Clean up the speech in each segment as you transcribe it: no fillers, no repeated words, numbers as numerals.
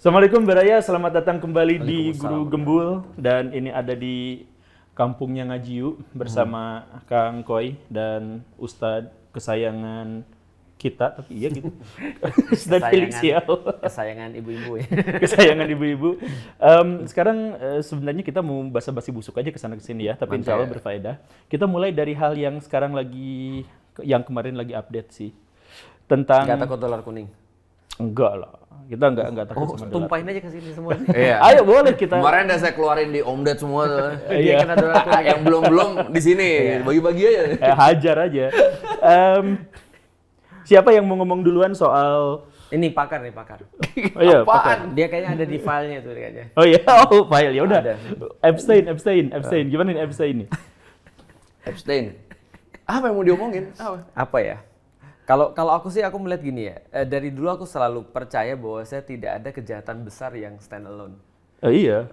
Assalamualaikum Beraya, selamat datang kembali di Guru Gembul dan ini ada di kampungnya Ngajiu bersama Kang Koi dan Ustadz kesayangan kita, tapi iya gitu. Ustadz Felix Siao. Kesayangan ibu-ibu ya. Kesayangan ibu-ibu. Sekarang sebenarnya kita mau basa-basi busuk aja kesana kesini ya, tapi insya Allah berfaedah. Kita mulai dari hal yang sekarang lagi, yang kemarin lagi update sih. Tentang... Nggak takut dolar kuning? Enggak lah, kita enggak takut sama dolar. Tumpahin aja ke sini semua. Iya. Ayo boleh kita. Kemarin udah saya keluarin di Omdet semua tuh. Iya. Kena dolar kuning. Yang belum di sini, bagi-bagi aja. Hajar aja. Siapa yang mau ngomong duluan soal... Ini pakar nih, pakar. Oh iya, Apaan? pakar. Dia kayaknya ada di filenya tuh kayaknya. Oh iya, file ya udah. Ada. Abstain. Gimana nih abstain nih? Epstein. Apa yang mau diomongin? Apa ya? Kalau aku sih aku melihat gini ya. Dari dulu aku selalu percaya bahwa saya tidak ada kejahatan besar yang stand alone. Oh iya.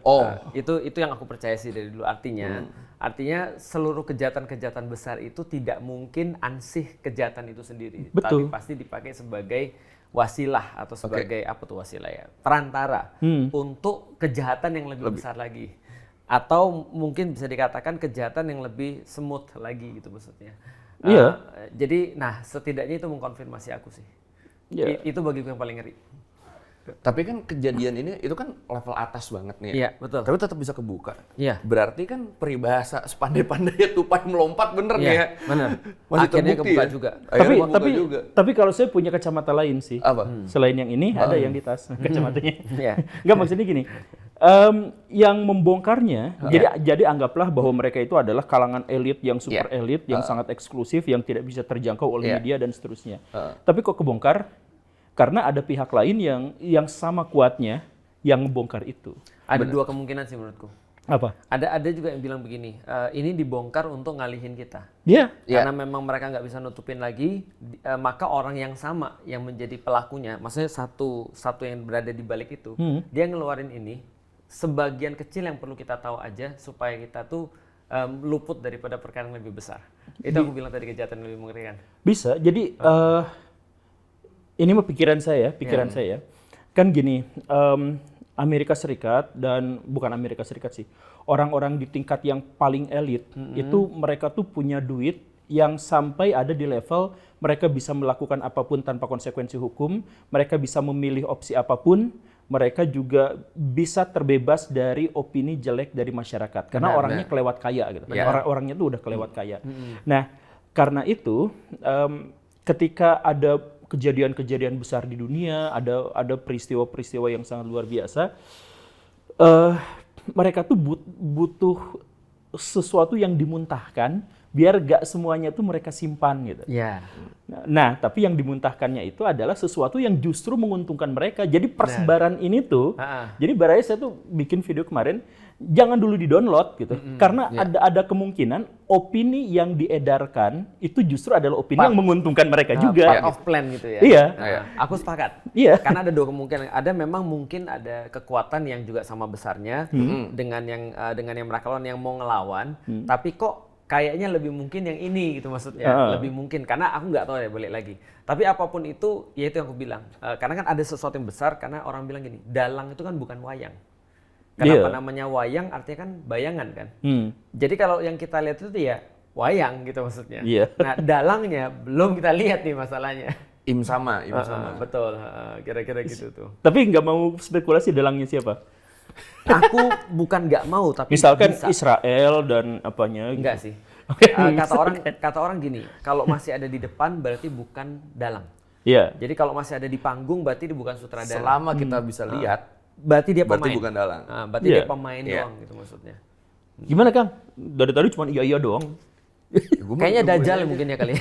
Itu yang aku percaya sih dari dulu. Artinya seluruh kejahatan besar itu tidak mungkin ansih kejahatan itu sendiri. Betul. Tapi pasti dipakai sebagai wasilah atau sebagai apa tuh wasilah ya? Perantara untuk kejahatan yang lebih besar lagi. Atau mungkin bisa dikatakan kejahatan yang lebih smooth lagi gitu maksudnya. Iya. Jadi, setidaknya itu mengkonfirmasi aku sih. Iya. Itu bagiku yang paling ngeri. Tapi kan kejadian ini itu kan level atas banget nih. Iya, betul. Tapi tetap bisa kebuka. Iya. Berarti kan peribahasa sepandai-pandai tupai melompat bener nih ya. Benar. Masih Akhirnya terbukti kebuka ya? juga. Tapi Akhirnya kebuka juga. tapi kalau saya punya kacamata lain sih. Apa? Selain yang ini ada yang di tas kacamatanya. Iya. Enggak, maksudnya gini. Yang membongkarnya, jadi anggaplah bahwa mereka itu adalah kalangan elit yang super elit, yang sangat eksklusif, yang tidak bisa terjangkau oleh media dan seterusnya. Tapi kok kebongkar? Karena ada pihak lain yang sama kuatnya yang membongkar itu. Ada dua kemungkinan sih menurutku. Apa? Ada juga yang bilang begini, ini dibongkar untuk ngalihin kita. Iya. Karena memang mereka nggak bisa nutupin lagi, maka orang yang sama yang menjadi pelakunya, maksudnya satu yang berada di balik itu, dia ngeluarin ini sebagian kecil yang perlu kita tahu aja supaya kita tuh luput daripada perkara yang lebih besar. Itu aku bilang tadi kejahatan yang lebih mengerikan. Bisa. Jadi ini mah pikiran saya. Kan gini, Amerika Serikat dan bukan Amerika Serikat sih, orang-orang di tingkat yang paling elit itu mereka tuh punya duit yang sampai ada di level mereka bisa melakukan apapun tanpa konsekuensi hukum, mereka bisa memilih opsi apapun, mereka juga bisa terbebas dari opini jelek dari masyarakat karena orangnya kelewat kaya gitu. Orangnya tuh udah kelewat kaya. Nah, karena itu ketika ada kejadian-kejadian besar di dunia, ada peristiwa-peristiwa yang sangat luar biasa, mereka tuh butuh sesuatu yang dimuntahkan biar gak semuanya tuh mereka simpan gitu. Iya. Nah, tapi yang dimuntahkannya itu adalah sesuatu yang justru menguntungkan mereka. Jadi persebaran ini tuh, jadi baraya saya tuh bikin video kemarin, jangan dulu di-download gitu. Karena ada kemungkinan opini yang diedarkan itu justru adalah opini yang menguntungkan mereka juga. Part of plan gitu ya. Iya. Aku sepakat. Iya. Karena ada dua kemungkinan. Ada memang mungkin ada kekuatan yang juga sama besarnya dengan yang mereka lawan yang mau ngelawan, tapi kok kayaknya lebih mungkin yang ini gitu maksudnya. Lebih mungkin karena aku nggak tahu ya, balik lagi. Tapi apapun itu, ya itu yang aku bilang. Karena kan ada sesuatu yang besar karena orang bilang gini, dalang itu kan bukan wayang. Kenapa namanya wayang? Artinya kan bayangan kan. Jadi kalau yang kita lihat itu ya wayang gitu maksudnya. Nah, dalangnya belum kita lihat nih masalahnya. Im sama. Betul, kira-kira gitu tuh. Tapi nggak mau spekulasi dalangnya siapa? Aku bukan nggak mau, tapi misalkan bisa. Israel dan apanya? Enggak sih. Kata orang gini, kalau masih ada di depan berarti bukan dalang. Iya. Jadi kalau masih ada di panggung berarti dia bukan sutradara. Selama kita bisa lihat, berarti dia pemain. berarti bukan dalang. Berarti dia pemain doang gitu maksudnya. Gimana Kang? Dari tadi cuma iya doang. Kayaknya Dajjal mungkin ya kali.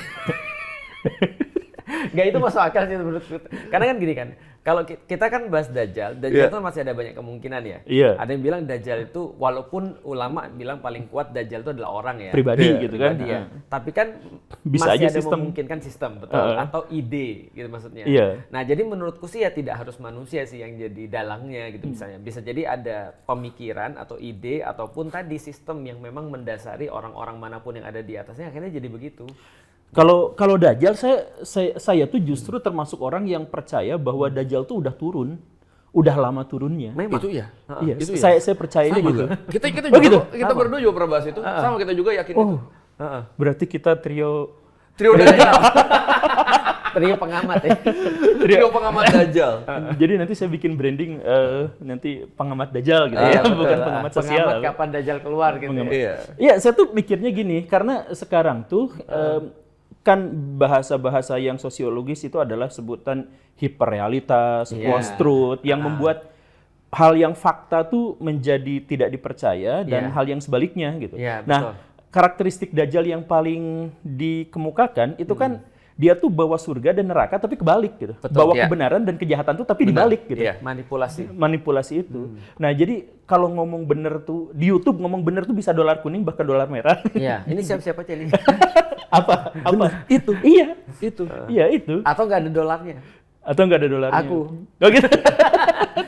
Nggak, itu masuk akal sih menurutku. Karena kan gini kan, kalau kita kan bahas Dajjal itu masih ada banyak kemungkinan ya. Ada yang bilang Dajjal itu, walaupun ulama bilang paling kuat Dajjal itu adalah orang ya. Pribadi gitu kan. Ya. Tapi kan bisa masih aja ada memungkinkan sistem, betul. Atau ide gitu maksudnya. Nah jadi menurutku sih ya tidak harus manusia sih yang jadi dalangnya gitu misalnya. Bisa jadi ada pemikiran atau ide ataupun tadi sistem yang memang mendasari orang-orang manapun yang ada di atasnya akhirnya jadi begitu. Kalau Dajjal saya tuh justru termasuk orang yang percaya bahwa Dajjal tuh udah turun. udah lama turunnya. Memang. Itu ya. Iya, Itu ya. saya percayanya Sama gitu. juga. Kita Oh, juga gitu? kita berdua juga pernah bahas itu. Sama kita juga yakin itu. Oh, berarti kita trio Dajjal. Trio pengamat ya. Trio pengamat Dajjal. Jadi nanti saya bikin branding nanti pengamat Dajjal gitu Iya, ya, betul. bukan pengamat sosial. Pengamat kapan Dajjal keluar gitu. Pengamat. Iya. Iya, saya tuh mikirnya gini, karena sekarang tuh kan bahasa-bahasa yang sosiologis itu adalah sebutan hiperrealitas, Iya. post-truth, yang membuat hal yang fakta tuh menjadi tidak dipercaya dan Iya. hal yang sebaliknya gitu. Iya, Nah, betul. karakteristik Dajjal yang paling dikemukakan itu kan dia tuh bawa surga dan neraka tapi kebalik gitu. Betul, Bawa iya. kebenaran dan kejahatan tuh tapi dibalik gitu. Iya. Manipulasi. Manipulasi itu. Nah, jadi kalau ngomong bener tuh di YouTube ngomong bener tuh bisa dolar kuning bahkan dolar merah. Iya, ini siapa-siapa aja nih. Apa? Itu. Iya, itu. Iya, itu. Atau nggak ada dolarnya? Atau nggak ada dolarnya? Aku. Oh gitu.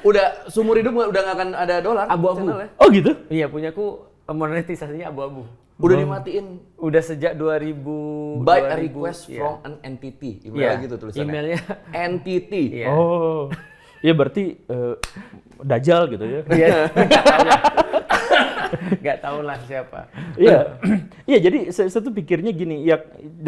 Udah seumur hidup udah nggak akan ada dolar. Abu-abu. channelnya. Oh gitu. Iya, punyaku monetisasinya abu-abu. Udah dimatiin. Udah sejak 2000. By a 2000, request iya. from an entity. Iya, Emailnya gitu tulisannya. Emailnya. Entity. Iya. Oh. Ya berarti Dajjal gitu ya. Iya. Nggak tahu lah siapa. Iya. Iya, jadi saya tuh pikirnya gini, ya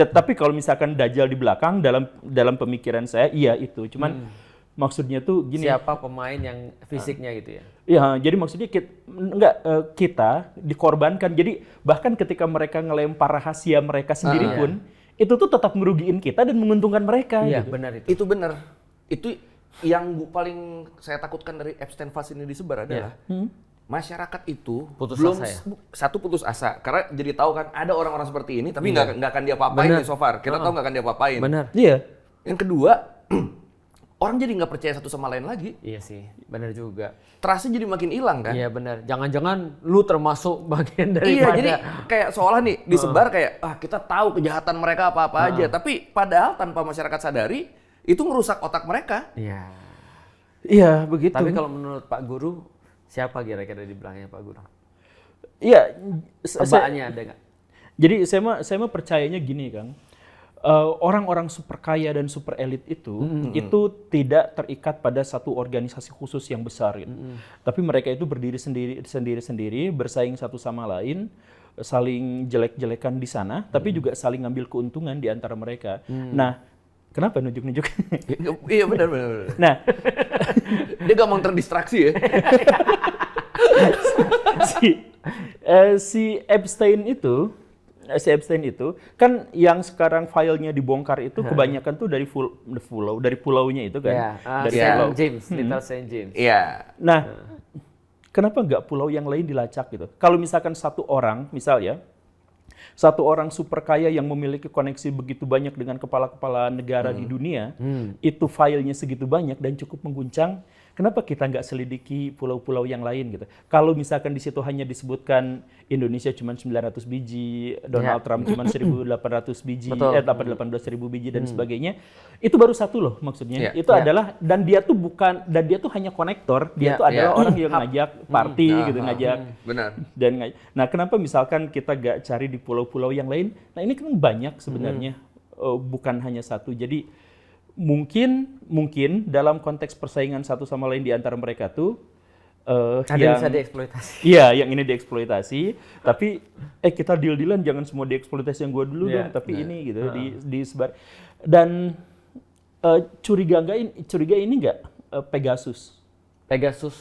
tapi kalau misalkan Dajjal di belakang dalam pemikiran saya iya itu. Cuman maksudnya tuh gini. Siapa pemain yang fisiknya gitu ya? Iya, jadi maksudnya kita dikorbankan. Jadi bahkan ketika mereka ngelempar rahasia mereka sendiri pun itu tuh tetap ngerugiin kita dan menguntungkan mereka. Iya, gitu. benar itu. Itu benar. Itu yang paling saya takutkan dari Epstein Files ini disebar adalah masyarakat itu Putus belum asa ya? satu putus asa karena jadi tahu kan ada orang-orang seperti ini tapi nggak akan dia apa-apain Benar. nih so far. Kita tahu nggak akan dia apa-apain. Benar. Iya. Yang kedua, orang jadi nggak percaya satu sama lain lagi. Iya sih, benar juga. Trust-nya jadi makin hilang kan? Iya benar. Jangan-jangan lu termasuk bagian dari Iya, jadi kayak seolah nih disebar kayak kita tahu kejahatan mereka apa-apa aja, tapi padahal tanpa masyarakat sadari itu merusak otak mereka. Iya. Iya, begitu. Tapi kalau menurut Pak Guru, siapa kira-kira di belakangnya Pak Guru? Iya, Tebakannya ada nggak? jadi saya mah percayanya gini, Kang. Orang-orang super kaya dan super elit itu tidak terikat pada satu organisasi khusus yang besar gitu. Tapi mereka itu berdiri sendiri, bersaing satu sama lain, saling jelek-jelekan di sana, tapi juga saling ngambil keuntungan di antara mereka. Nah, kenapa nunjuk-nunjuk? Iya benar. Nah, Dia gampang terdistraksi ya. si Epstein itu kan yang sekarang filenya dibongkar itu kebanyakan tuh dari pulaunya itu kan. Ya, Dari Saint pulau. James, Little Saint James. Iya. Nah, kenapa nggak pulau yang lain dilacak gitu? Kalau misalkan satu orang super kaya yang memiliki koneksi begitu banyak dengan kepala-kepala negara di dunia, itu filenya segitu banyak dan cukup mengguncang, kenapa kita nggak selidiki pulau-pulau yang lain gitu? Kalau misalkan di situ hanya disebutkan Indonesia cuma 900 biji, Donald Trump cuma 1.800 biji, Betul. 18.000 biji dan sebagainya, itu baru satu loh maksudnya. Iya. Itu adalah dan dia tuh hanya konektor, dia Iya, tuh adalah iya. orang yang ngajak party gitu, ngajak Benar. nah, kenapa misalkan kita gak cari di pulau-pulau yang lain? Nah, ini kan banyak sebenarnya, bukan hanya satu. Jadi mungkin dalam konteks persaingan satu sama lain di antara mereka tuh Ada yang bisa dieksploitasi. iya, yang ini dieksploitasi, tapi kita deal-dealan jangan semua dieksploitasi yang gua dulu Iya, dong, tapi ini gitu disebar. Dan curiga ini nggak Pegasus Pegasus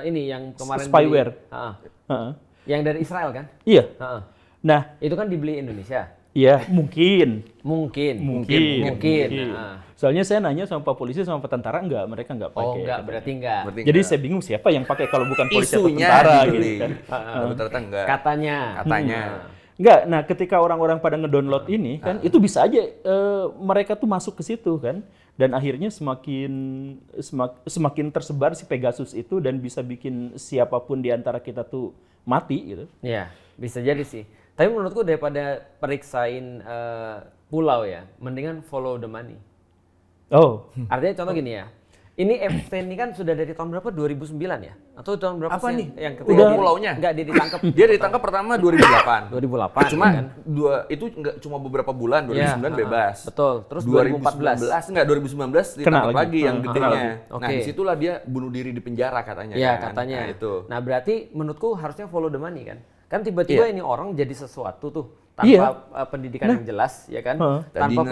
ini yang kemarin Spyware. Heeh. Yang dari Israel kan? Iya. Heeh. Nah, Itu kan dibeli Indonesia. iya mungkin. Mungkin. Mungkin. Nah. Soalnya saya nanya sama Pak Polisi sama Pak Tentara mereka nggak pakai. Oh enggak, berarti enggak. Jadi saya bingung siapa yang pakai kalau bukan polisi atau Isunya tentara dibeli. gitu kan. Tapi ternyata enggak. Katanya. Enggak, nah ketika orang-orang pada ngedownload ini kan itu bisa aja mereka tuh masuk ke situ kan dan akhirnya semakin tersebar si Pegasus itu dan bisa bikin siapapun di antara kita tuh mati gitu. Iya, bisa jadi sih. Tapi menurutku daripada periksain pulau ya, mendingan follow the money. Oh, Artinya contoh gini ya, Ini Epstein ini kan sudah dari tahun berapa? 2009 ya? Atau tahun berapa Apa sih nih? yang Udah pulaunya? Enggak, dia ditangkap. Dia ditangkap pertama 2008. 2008 Cuma kan? itu nggak cuma beberapa bulan, 2009 Ya, bebas. betul. Terus 2014 enggak, 2019 ditangkap lagi. lagi yang Kena gedenya. lagi. Nah, Oke. disitulah dia bunuh diri di penjara katanya Iya, kan. katanya. Nah, itu. Nah, berarti menurutku harusnya follow the money kan? Kan tiba-tiba Iya. ini orang jadi sesuatu tuh tanpa Iya. pendidikan yang jelas, ya kan? Tadinya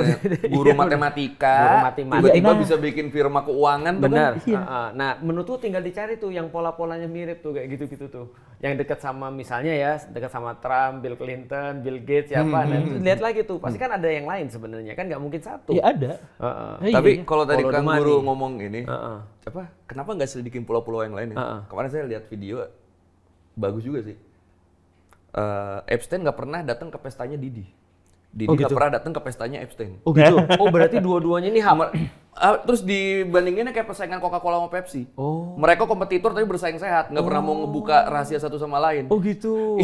guru matematika, Guru matematika. tiba-tiba Nah. bisa bikin firma keuangan tuh kan. Benar. Iya. Nah, menurutku tinggal dicari tuh yang pola-polanya mirip tuh kayak gitu-gitu tuh. Yang dekat sama misalnya ya, dekat sama Trump, Bill Clinton, Bill Gates siapa. Nah, itu lihat lagi tuh. Pasti kan ada yang lain sebenarnya kan nggak mungkin satu. Ya ada. Heeh. Iya, Tapi iya. kalau tadi Follow the Kang money. Guru ngomong ini, Heeh. apa? Kenapa nggak selidikin pulau-pulau yang lain ya? Kemarin saya lihat video, bagus juga sih. Epstein nggak pernah datang ke pestanya Didi. Didi nggak pernah datang ke pestanya Epstein. Oh gitu. Oh berarti dua-duanya ini Terus dibandinginnya kayak persaingan Coca-Cola sama Pepsi. Oh. Mereka kompetitor tapi bersaing sehat, nggak pernah mau ngebuka rahasia satu sama lain. Oh gitu.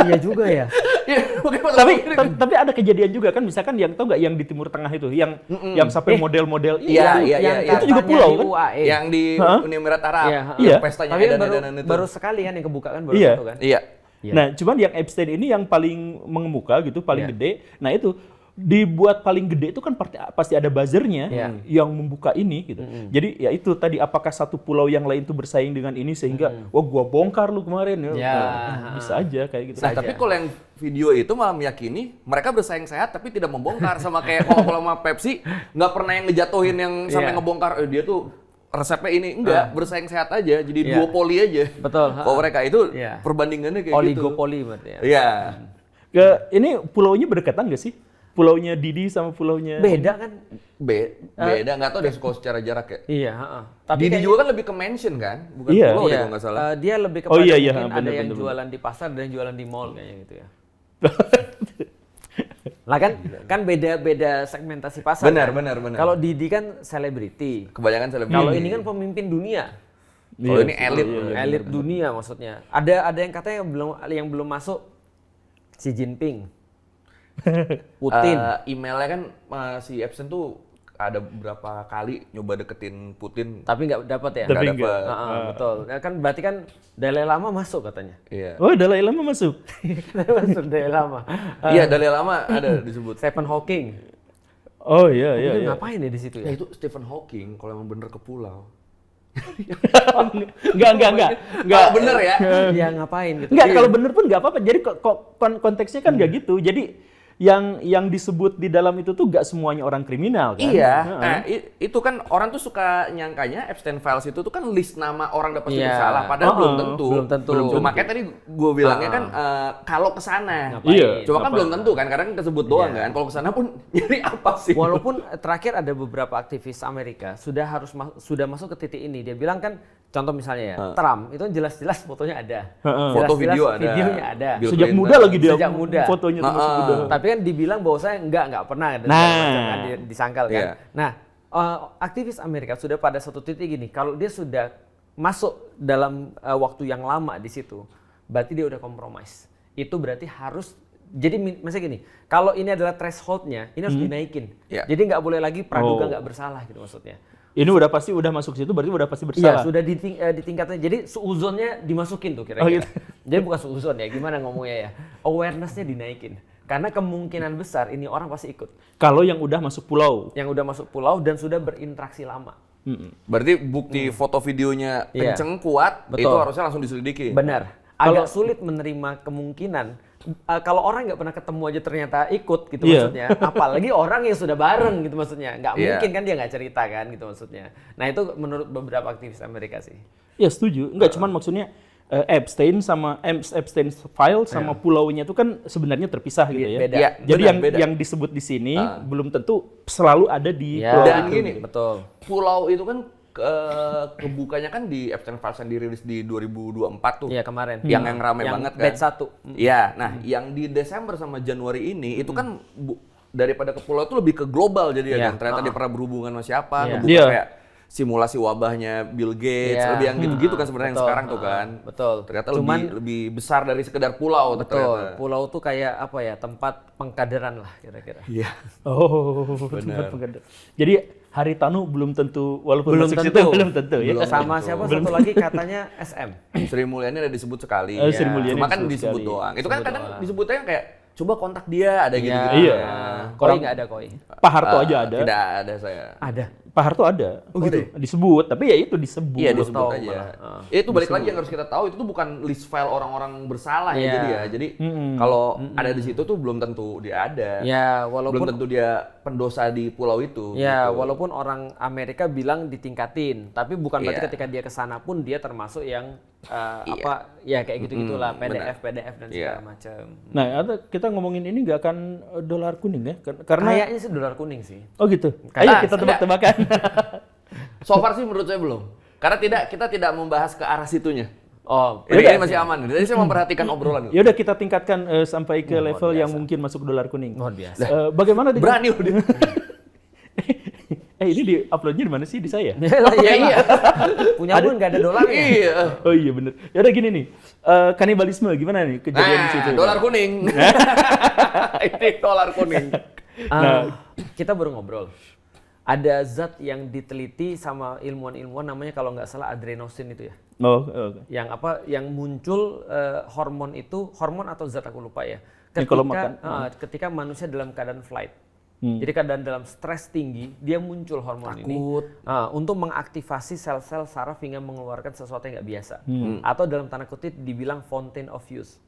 Iya juga ya. Iya, makanya Tapi ada kejadian juga kan, misalkan yang tahu nggak yang di Timur Tengah itu, yang sampai model-model Iya, iya, yang iya. itu juga katanya pulau di kan? UAE. yang di Uni Emirat Arab, Iya, iya. yang pestanya Tapi edan-edanan itu. baru sekali kan yang kebuka kan baru Iya. satu kan. Iya. Iya. Nah, cuman yang Epstein ini yang paling mengemuka gitu, paling Iya. gede. Nah, itu dibuat paling gede itu kan pasti ada buzzernya Iya. yang membuka ini gitu. Jadi ya itu tadi, apakah satu pulau yang lain tuh bersaing dengan ini sehingga wah gua bongkar lu kemarin Ya. Bisa aja kayak gitu. Nah, tapi kalau yang video itu malah meyakini mereka bersaing sehat tapi tidak membongkar, sama kayak Coca-Cola sama Pepsi, nggak pernah yang ngejatuhin yang sampai Iya. ngebongkar dia tuh resepnya ini, enggak, bersaing sehat aja, jadi Iya. duopoli aja. Betul. Kalau mereka itu Iya. perbandingannya kayak Oligopoli berarti ya. gitu. Iya. Ini pulaunya berdekatan gak sih? Pulaunya Didi sama pulaunya Beda kan? Beda, nggak tahu deh kalau secara jarak ya. Iya, heeh. Tapi Didi kayaknya- juga kan lebih ke mansion kan, bukan Iya. pulau deh Iya, kalau nggak salah. dia lebih Oh, kepada iya, iya, mungkin ada bener, yang bener, jualan di pasar dan yang jualan di mall kayaknya gitu ya. Lah kan beda segmentasi pasar. Benar, kan? benar, benar. Kalau Didi kan selebriti. Kebanyakan selebriti. Kalau ini kan pemimpin dunia. Kalau Iya, ini elit. Elit dunia maksudnya. Ada yang katanya yang belum masuk Xi Jinping. Putin. Emailnya kan si Epstein tuh ada beberapa kali nyoba deketin Putin. Tapi nggak dapat ya? Tapi Nggak nggak. dapet. Betul. Nah, kan berarti kan Dalai Lama masuk katanya. Iya. Oh, Dalai Lama masuk. Masuk Dalai Lama. Iya, Dalai Lama ada disebut. Stephen Hawking. Oh iya iya. Itu iya. ngapain ya di situ Ya ya? itu Stephen Hawking kalau emang bener ke pulau. Enggak. Nggak bener ya? Ya ngapain gitu? Enggak, kalau bener pun nggak apa-apa. Jadi konteksnya kan nggak gitu. Jadi yang disebut di dalam itu tuh nggak semuanya orang kriminal kan? Iya. Nah, itu kan orang tuh suka nyangkanya Epstein Files itu tuh kan list nama orang udah pasti Iya. bersalah, padahal belum tentu. Belum tentu. Cuma kayak tadi gue bilangnya kan kalau ke sana. Ngapain? Iya. Cuma kan Ngapain? belum tentu kan, kadang kesebut doang kan. Kalau ke sana pun jadi apa sih? Walaupun terakhir ada beberapa aktivis Amerika sudah masuk ke titik ini. Dia bilang kan, contoh misalnya ya, Trump itu jelas-jelas fotonya ada. Foto Jelas-jelas video ada. videonya ada. Bill Sejak Clinton. muda lagi dia Sejak muda. fotonya tuh masih muda. Tapi kan dibilang bahwa saya nggak pernah ada Nah. segala macam kan, disangkal kan. Iya. Nah, aktivis Amerika sudah pada satu titik gini, kalau dia sudah masuk dalam waktu yang lama di situ, berarti dia udah kompromis. Itu berarti harus, jadi misalnya gini, kalau ini adalah thresholdnya, ini harus dinaikin. Iya. Jadi nggak boleh lagi praduga Oh. nggak bersalah gitu maksudnya. Ini udah masuk situ, berarti udah pasti Iya, bersalah. sudah di tingkatnya. Jadi suuzonnya dimasukin tuh kira-kira. Oh, gitu. Jadi bukan suuzon ya, gimana ngomongnya ya? Awareness-nya dinaikin. Karena kemungkinan besar ini orang pasti ikut. Kalau yang udah masuk pulau. Yang udah masuk pulau dan sudah berinteraksi lama. Berarti bukti foto videonya Iya. kenceng kuat, Betul. itu harusnya langsung diselidiki. Benar. Agak sulit menerima kemungkinan kalau orang nggak pernah ketemu aja ternyata ikut gitu Iya. maksudnya. Apalagi orang yang sudah bareng gitu maksudnya. Nggak Iya. mungkin kan dia nggak cerita kan gitu maksudnya. Nah itu menurut beberapa aktivis Amerika sih. Ya setuju. Enggak, cuman maksudnya Epstein sama Epstein File sama pulaunya itu kan sebenarnya terpisah gitu ya. Beda. Iya, Jadi benar, beda. yang disebut di sini belum tentu selalu ada di Ya, pulau Dan itu. gini, betul. pulau itu kan kebukanya kan di Epstein Files yang dirilis di 2024 tuh. Iya kemarin. Yang rame banget kan. Batch 1. Iya, nah yang di Desember sama Januari ini itu kan daripada ke pulau itu lebih ke global jadi ya Iya. kan. Ternyata dia pernah berhubungan sama siapa, Iya. ngebuka Iya. kayak simulasi wabahnya Bill Gates, Iya. lebih yang gitu-gitu kan sebenarnya yang Betul. sekarang tuh kan. Betul. Ternyata Cuman- lebih besar dari sekedar pulau tuh Betul. ternyata. Pulau tuh kayak apa ya? Tempat pengkaderan lah kira-kira. Iya. Oh, Benar. tempat penggadang. Jadi Haritanu belum tentu, walaupun Belum masuk tentu. situ belum tentu ya. Belum. Sama tentu. siapa satu lagi katanya SM. Sri Mulyani ada disebut sekali. Sri Mulyani Cuma kan disebut disebut sekali. doang. Itu kan Disebut kadang doang. disebutnya kayak coba kontak dia ada gitu-gitu. Iya. Koi nggak ada koi. Pak Harto aja ada. Tidak ada saya. Ada. Pak Harto ada. Oh, gitu? Disebut, tapi ya itu disebut. Iya disebut tahu aja. malah. Itu balik lagi yang harus kita tahu itu tuh bukan list file orang-orang bersalah ya Iya. jadi ya. Jadi kalau ada di situ tuh belum tentu dia ada. Ya Belum walaupun tentu dia pendosa di pulau itu. ya gitu. walaupun orang Amerika bilang ditingkatin, tapi bukan berarti Iya. ketika dia ke sana pun dia termasuk yang apa ya kayak gitu-gitulah PDF dan segala Iya. macam. Nah, kita ngomongin ini nggak akan dolar kuning ya? Karena Kayaknya sih dolar kuning sih. oh gitu. Ayo Karena- kita tebak-tebakan. So far sih menurut saya belum. Karena kita tidak membahas ke arah situnya. Oh, Ini masih aman. Jadi saya memperhatikan obrolan itu. Ya udah kita tingkatkan sampai ke level yang mungkin masuk dolar kuning. luar biasa. Bagaimana dengan Berani udah. ini di uploadnya di mana sih? Di saya? Iya. Punya pun nggak ada dolarnya. Iya. Oh iya bener. Ya udah gini nih. Kanibalisme gimana nih kejadian di situ? Nah, dolar kuning. Ini dolar kuning. Kita baru ngobrol. Ada zat yang diteliti sama ilmuwan-ilmuwan namanya kalau nggak salah adrenosin itu ya. Oh, oke. Yang apa? Yang muncul hormon itu, hormon atau zat aku lupa ya. Yang kalau makan, Ketika manusia dalam keadaan flight. Jadi keadaan dalam stres tinggi, dia muncul hormon ini untuk mengaktifasi sel-sel saraf hingga mengeluarkan sesuatu yang nggak biasa. Atau dalam tanda kutip dibilang fountain of youth.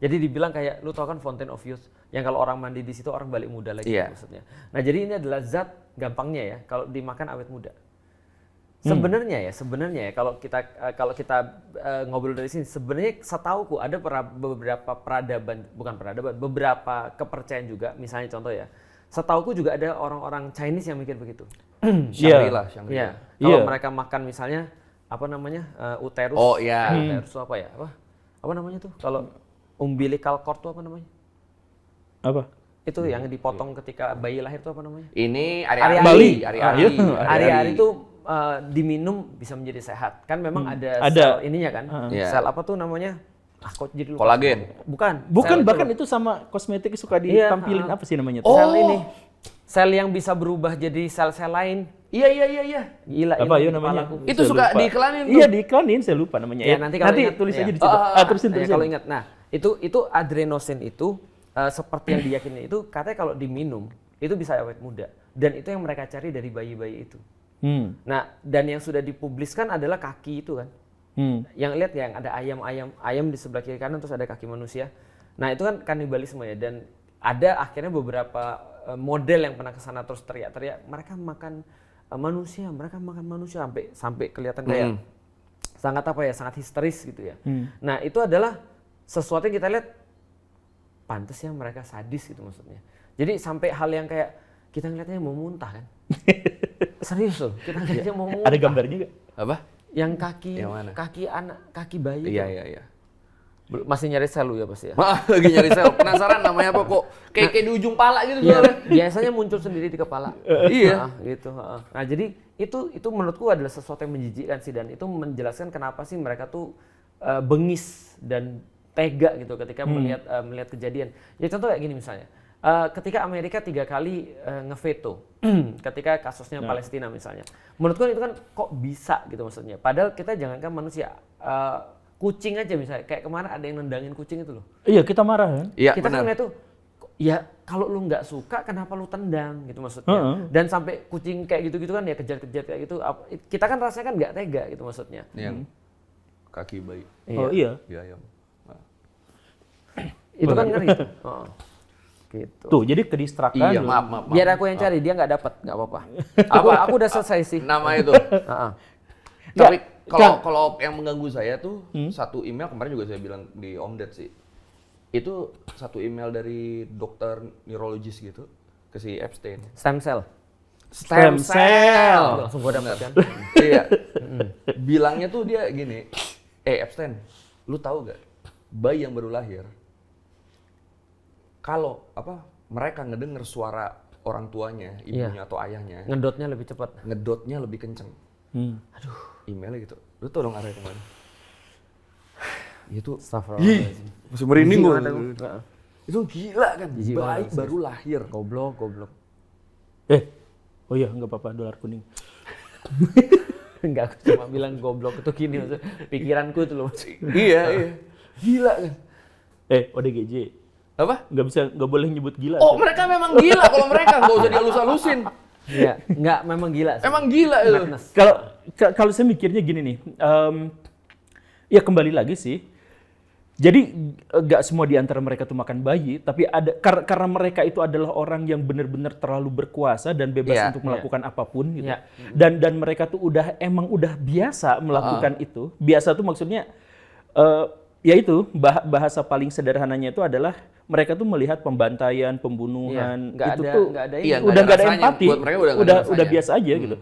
Jadi dibilang kayak, lu tau kan fountain of youth, yang kalau orang mandi di situ orang balik muda lagi maksudnya. Nah jadi ini adalah zat, gampangnya ya, kalau dimakan awet muda. Sebenarnya ya kalau kita ngobrol dari sini, sebenarnya setauku ada beberapa beberapa kepercayaan juga, misalnya contoh ya, setauku juga ada orang-orang Chinese yang mikir begitu. Shangri-La. Iya. Kalau mereka makan misalnya apa namanya uterus. Oh iya. Uterus itu apa ya? Apa namanya tuh? Kalau umbilical cord tuh apa namanya? Apa? Itu yang dipotong ketika bayi lahir tuh apa namanya? Ini Ari-ari. ari-ari. Ari-ari itu diminum bisa menjadi sehat. Kan memang ada sel ininya kan. Iya. Sel apa tuh namanya? Kok jadi lupa. Kolagen. Bukan. Bukan, sel bahkan itu sama kosmetik suka Iya, ditampilin apa sih namanya? Oh. Sel ini. Sel yang bisa berubah jadi sel-sel lain. Iya. Gila Apa ini ya di namanya? kepalaku. Itu Saya suka lupa. diiklanin tuh. Iya, diiklanin, saya lupa namanya. Ya, nanti kalau ingat, tulis ya. aja di situ. Terusin. Kalau ingat. Nah, itu adrenosin itu seperti yang diyakini itu katanya kalau diminum itu bisa awet muda, dan itu yang mereka cari dari bayi-bayi itu. Nah, dan yang sudah dipubliskan adalah kaki itu kan. Yang lihat yang ada ayam di sebelah kiri kanan terus ada kaki manusia. Nah, itu kan kanibalisme ya, dan ada akhirnya beberapa model yang pernah ke sana terus teriak-teriak mereka makan manusia sampai kelihatan kayak sangat sangat histeris gitu ya. Nah, itu adalah sesuatu yang kita lihat pantas ya mereka sadis gitu maksudnya. Jadi sampai hal yang kayak kita ngeliatnya mau muntah kan. Serius loh, kita ngeliatnya mau muntah. Ada gambarnya nggak? Apa? Yang kaki Yang mana? kaki bayi. Iya. Masih nyari sel lu ya pasti ya. Lagi nyari sel. Penasaran namanya apa kok? Kayak di ujung pala gitu Iya, soalnya. biasanya muncul sendiri di kepala. Iya. Gitu. Nah, jadi itu menurutku adalah sesuatu yang menjijikkan sih, dan itu menjelaskan kenapa sih mereka tuh bengis dan tega gitu ketika melihat kejadian. Ya contoh kayak gini misalnya. Ketika Amerika 3 kali ngeveto ketika kasusnya Palestina misalnya. Menurutku itu kan kok bisa gitu maksudnya. Padahal kita jangankan manusia, kucing aja misalnya. Kayak kemarin ada yang nendangin kucing itu loh. Iya, kita marah kan? Iya, Kita kan benar. ngeliat tuh, ya kalau lu nggak suka kenapa lu tendang gitu maksudnya. Dan sampai kucing kayak gitu-gitu kan ya kejar-kejar kayak gitu. Kita kan rasanya kan nggak tega gitu maksudnya. Yang kaki bayi. Oh iya. Iya, ayam. Nah. Itu kan ngeri tuh. Gitu. Tuh, jadi kedistrakan. Iya, loh. maaf. Biar aku yang cari, dia nggak dapat, nggak apa-apa. Aku udah selesai sih. Nama itu. Heeh. Tapi kalau yang mengganggu saya tuh satu email kemarin juga saya bilang di Om Ded sih. Itu satu email dari dokter neurologis gitu ke si Epstein. Stem cell. Stem cell. Langsung gua dapat kan. Iya. Bilangnya tuh dia gini, Epstein, lu tahu gak bayi yang baru lahir kalau mereka ngedenger suara orang tuanya, ibunya atau ayahnya, Ngedotnya lebih cepat. ngedotnya lebih kenceng. Aduh, emailnya gitu. Lu tau dong arahnya kemana? Itu Astagfirullahaladzim. masih merinding Jijik gue. banget aku. Itu gila kan, Jijik bayi banget, baru lahir. Goblok. Oh iya nggak apa-apa, dolar kuning. Enggak, aku cuma bilang goblok itu gini maksudnya. Pikiranku itu loh. Iya. Gila kan. ODGJ. Apa? Nggak boleh nyebut gila. Oh, mereka memang gila kalau mereka nggak usah dihalus-halusin. Iya, enggak memang gila sih. Emang gila itu. Madness. Kalau saya mikirnya gini nih, ya kembali lagi sih. Jadi nggak semua di antara mereka tuh makan bayi, tapi ada karena mereka itu adalah orang yang benar-benar terlalu berkuasa dan bebas Iya, untuk melakukan apapun gitu. Iya. Dan mereka tuh emang udah biasa melakukan itu. Biasa tuh maksudnya ya itu bahasa paling sederhananya itu adalah mereka tuh melihat pembantaian, pembunuhan, Nggak itu ada- tuh nggak ada Iya, udah nggak ada rasanya. empati, Buat mereka udah nggak ada udah rasanya. biasa aja gitu.